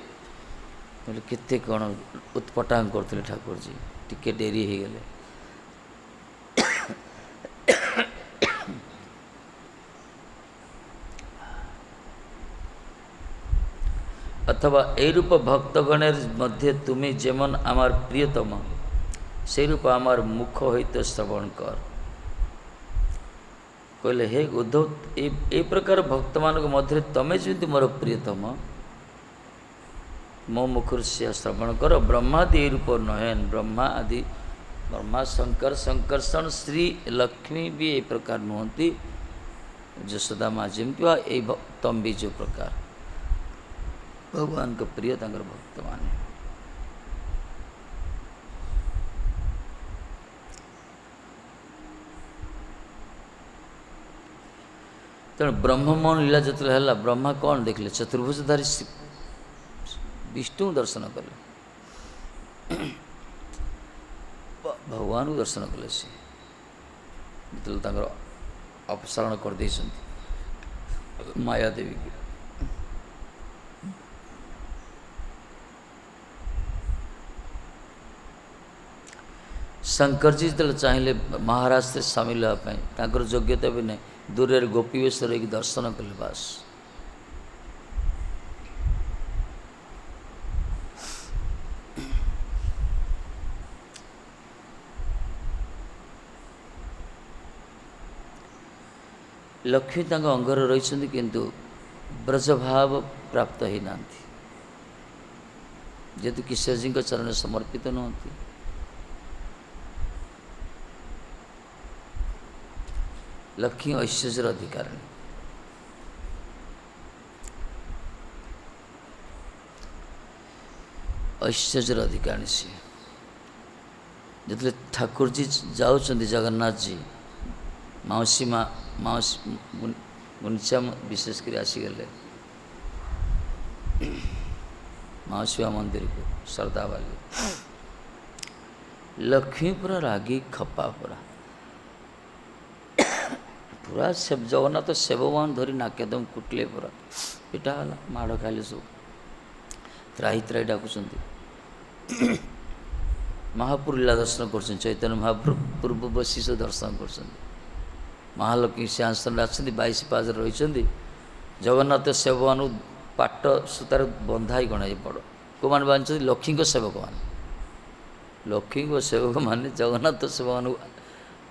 केते कौन उत्पटांग करते ठाकुर जी टिके डेरी हो गले अथवा ए रूप भक्तगणेर मध्य तुम्हें जेमन आमार प्रियतम से रूप आमार मुख होते श्रवण कर कहले हे उद्धव ए प्रकार भक्त मान मध्य तमें जमी मोर प्रियतम मो मुखर से श्रवण कर ब्रह्मादि रूप नयन ब्रह्मा आदि ब्रह्मा शंकर शंकरषण श्री लक्ष्मी भी ये प्रकार नुहति जशोदा माँ जमी तम भी जो प्रकार भगवान का प्रिय भक्त माने तेणु ब्रह्ममोहन लीला जो है ब्रह्मा कौन देखले चतुर्भुजधारी विष्णु दर्शन कले भगवान को दर्शन कले सी जो अपसारण कर दे माया देवी की शंकर जी जो चाहिए महाराज से सामिल होगापर योग्यता भी नहीं दूर गोपी वेश रही दर्शन कले बास लक्ष्मी अंगर रही किंतु ब्रजभाव प्राप्त ही ना जेतु किशोर जी चरण समर्पित नुहति लक्ष्मी ऐश्वर्य अधिकारिणी ऐश्वर्य अधिकारिणी सी जो ठाकुर जी जाऊँ जगन्नाथ जी मौसी माँ मौसी मुनिचा विशेषकर आसीगले मौसी माँ मंदिर को श्रद्धा वाली लक्ष्मी पूरा रागी खपा पूरा से जगन्नाथ सेवमान धरी नाकेदम कुटले पूरा पिटा है माड़ खाली सब त्राही त्राही डाकुंट महापुर लीला दर्शन कर चैतन्य महापुर बसी सब दर्शन कर महालक्ष्मी से आसन आसती 22 पाज रही जगन्नाथ सेवक मान पाट सूतार बंधाई गणाई पड़ कौ मैंने बांधते लक्ष्मी सेवक मान लक्ष्मी सेवक मान जगन्नाथ सेवक मान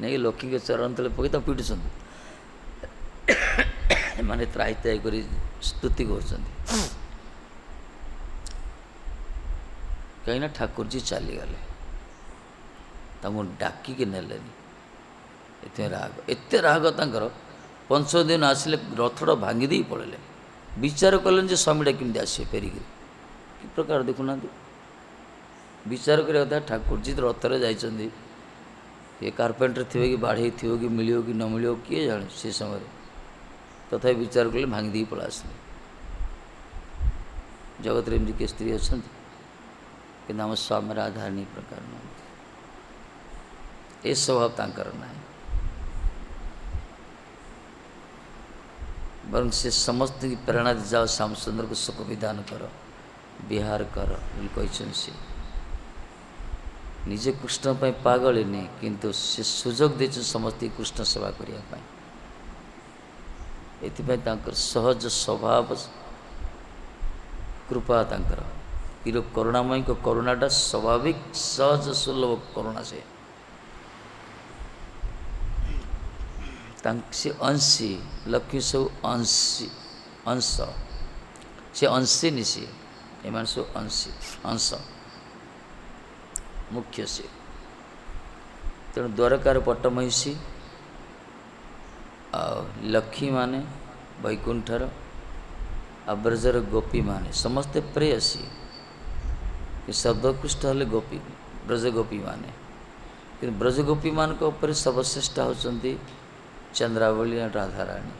नहीं लक्ष्मी चरण तले पकई पिटुं माने त्राही त्राही कर स्तुति कर कहीं ठाकुर जी चलीगले डाकिकी नेलेनि एते राग तांकर 5 दिन आसिले रथटा भांगी पड़े विचार कले स्वामीटा केमती आसे फेरिक कि प्रकार देखुना विचार करने कथा ठाकुर जी रथरे जाइए ये कार्पेंटर थे कि बाढ़े थी कि मिलो कि न मिलो किए जाने से समय तथा विचार कले भांगी पड़ा आसले जगत एमती किए स्त्री अच्छा कि आम स्वामी राधारणी प्रकार ये स्वभाव तांकर ना बर से समस्त की प्रेरणा दी जाओ श्याम सुंदर को सुख विधान कर विहार कर कहते से निजे कृष्ण पर पागल नहीं किंतु से सुजोग दे समस्त कृष्ण सेवा करने ये सहज स्वभाव कृपा तांकर कि करुणामय को करुणाटा स्वाभाविक सहज सुलभ करुणा से से अंशी लक्ष्मी सब अंशी अंश से अंशी निशी एम सब अंशी अंश मुख्य से तेणु द्वारकार पट्टमहिषी लक्ष्मी माने वैकुंठर ब्रजर गोपी माने समस्ते प्रेयसी सर्वोत्कृष्ट हेले गोपी ब्रज गोपी माने कि ब्रज गोपी मान सर्वश्रेष्ठ होती चंद्रावली राधाराणी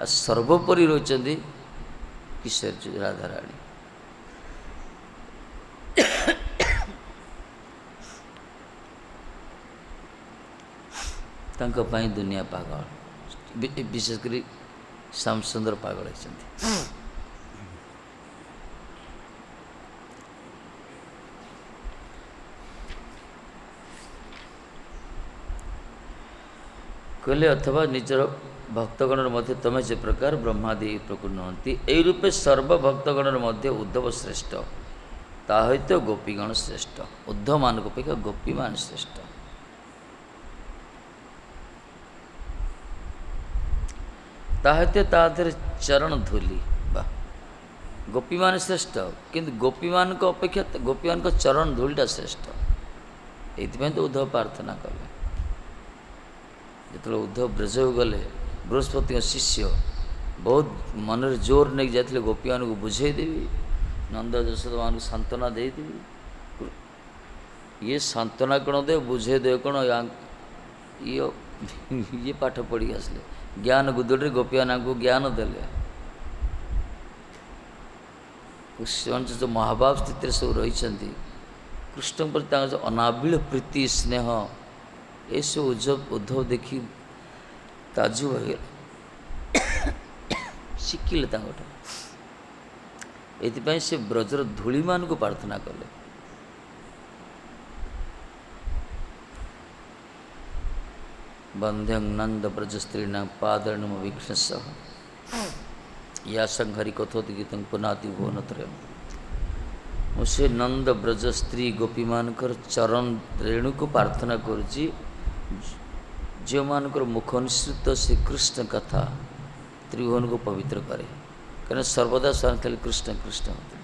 आ सर्वोपरि रोचंदी किशोर राधाराणी तांको पाई दुनिया पागल विशेषकर श्याम सुंदर पागल होती कहले अथवा निजर भक्तगण मध्य तमें जे प्रकार ब्रह्मादि प्रकुन्न होती यही रूपे सर्वभक्तगण मध्य उद्धव श्रेष्ठ ताहित गोपीगण श्रेष्ठ उद्धव मान अपेक्षा गोपी मान श्रेष्ठ ताहित ताधर चरण धूली बा गोपी मान श्रेष्ठ किंतु गोपी मान अपेक्षा गोपी मान चरण धूलिटा श्रेष्ठ ये तो उद्धव प्रार्थना कले जो उद्धव ब्रज गले बृहस्पति शिष्य बहुत मन जोर नहीं जाते गोपी मान को बुझेदेवी नंद यशोदा मान सांत्वना देदेवी ये सांत्वना कौन दे बुझे दे कौन ये पाठ पढ़ी आसले ज्ञान गुदड़े गोपी मान को ज्ञान देले जो महाभाव स्थित सब रही कृष्ण पर अनाबिल प्रीति स्नेह ये सब उद्धव देखी ताजुब हो शिखिले ये से ब्रजर धूली मान को प्रार्थना कले बंध्यं नंद ब्रज स्त्रीण पादरणम वीक्षस या संहरि कथोति गीतं पुनाति भुवनत्रयम् मुझे नंद ब्रज स्त्री गोपी मानकर चरण रेणु को प्रार्थना करुच्ची जो मानकर मुख निश्रित श्रीकृष्ण कथा त्रिभुवन को पवित्र करे कहीं सर्वदा स्वामी खाली कृष्ण कृष्ण होते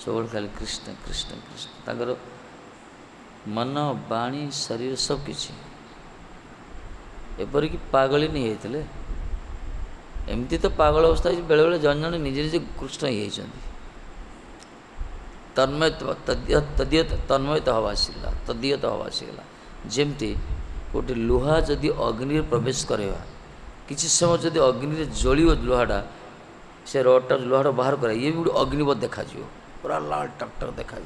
सब खाली कृष्ण कृष्ण कृष्ण ताकर मन बाणी शरीर सब किसी एपरिक पागली नहीं होते एमती तो पागल अवस्था बेले बेले जन जन निजे निजे कृष्ण ही तन्मय तदीयत तन्मयत हवा आसला तदीयत हवा आसगला जमती गोटे लुहा जदि अग्नि प्रवेश करेगा किसी समय जदि अग्नि जल लुहाटा से रडटा लुहाटा बाहर करे ये भी गोटे अग्निवत देखा पूरा लाल टकटक देखा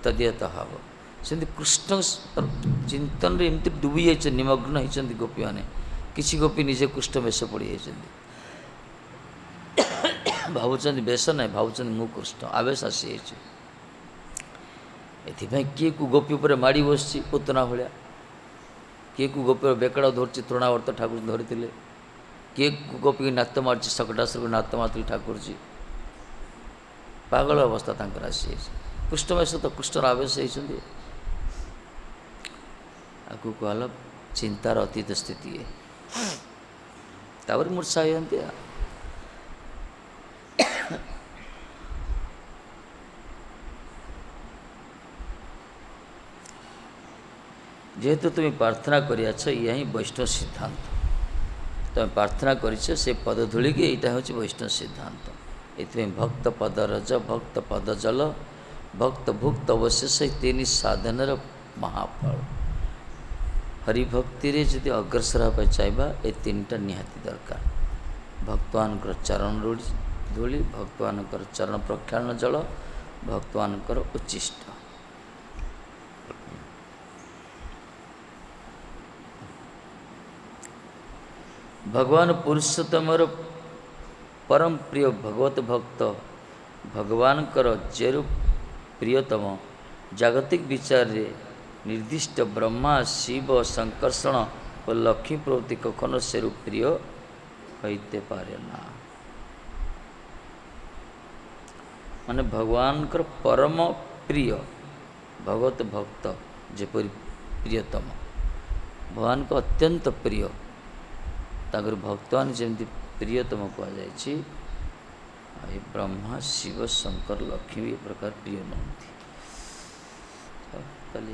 तदीयत हव से कृष्ण चिंतन एमती डूबी जाइए निमग्न होती गोपी मैंने किसी गोपी निजे कृष्ण वेश पड़ी जाइए भावुं बेश ना भावुं मु कृष्ण आवेश आसी ये किए को गोपी उपर माड़ी बस पुतना भाया किए को गोपी बेकड़ा धरती तृणावर्त ठाकुर धरी किए को गोपी की नात मार्च सकटासुर को नात मारती ठाकुर जी पागल अवस्था तक आसी कृष्ण वेश तो कृष्ण आवेश होती आपको कहला चिंतार अतीत स्थिति है मूर्छा जेहेतु तुम्हें प्रार्थना करियाछ या ही वैष्णव सिद्धांत तुम्हें प्रार्थना करिछ से पदधूली की यहाँ हूँ वैष्णव सिद्धांत ये भक्त पद रज भक्त पद जल भक्त भुक्त अवशेष तीन साधनर महाफल हरिभक्ति जदि अग्रसर होगा चाहिए ये तीन टा निहाती दरकार भक्तवान चरण धूली भक्तवान चरण प्रक्षालन जल भक्तवान उच्चिष्ट भगवान पुरुषोत्तमर परम प्रिय भगवत भक्त भगवान जेरु प्रियतम जागतिक विचार रे निर्दिष्ट ब्रह्मा शिव संकर्षण और लक्ष्मी प्रवृत्ति कखन सेरु प्रिय होते पारे ना माने भगवान परम प्रिय भगवत भक्त जेपरी प्रियतम भगवान को अत्यंत प्रिय तागर भक्तवान जमी प्रियतम कहुई ब्रह्मा शिव शंकर लक्ष्मी ये प्रकार प्रिय नहती कल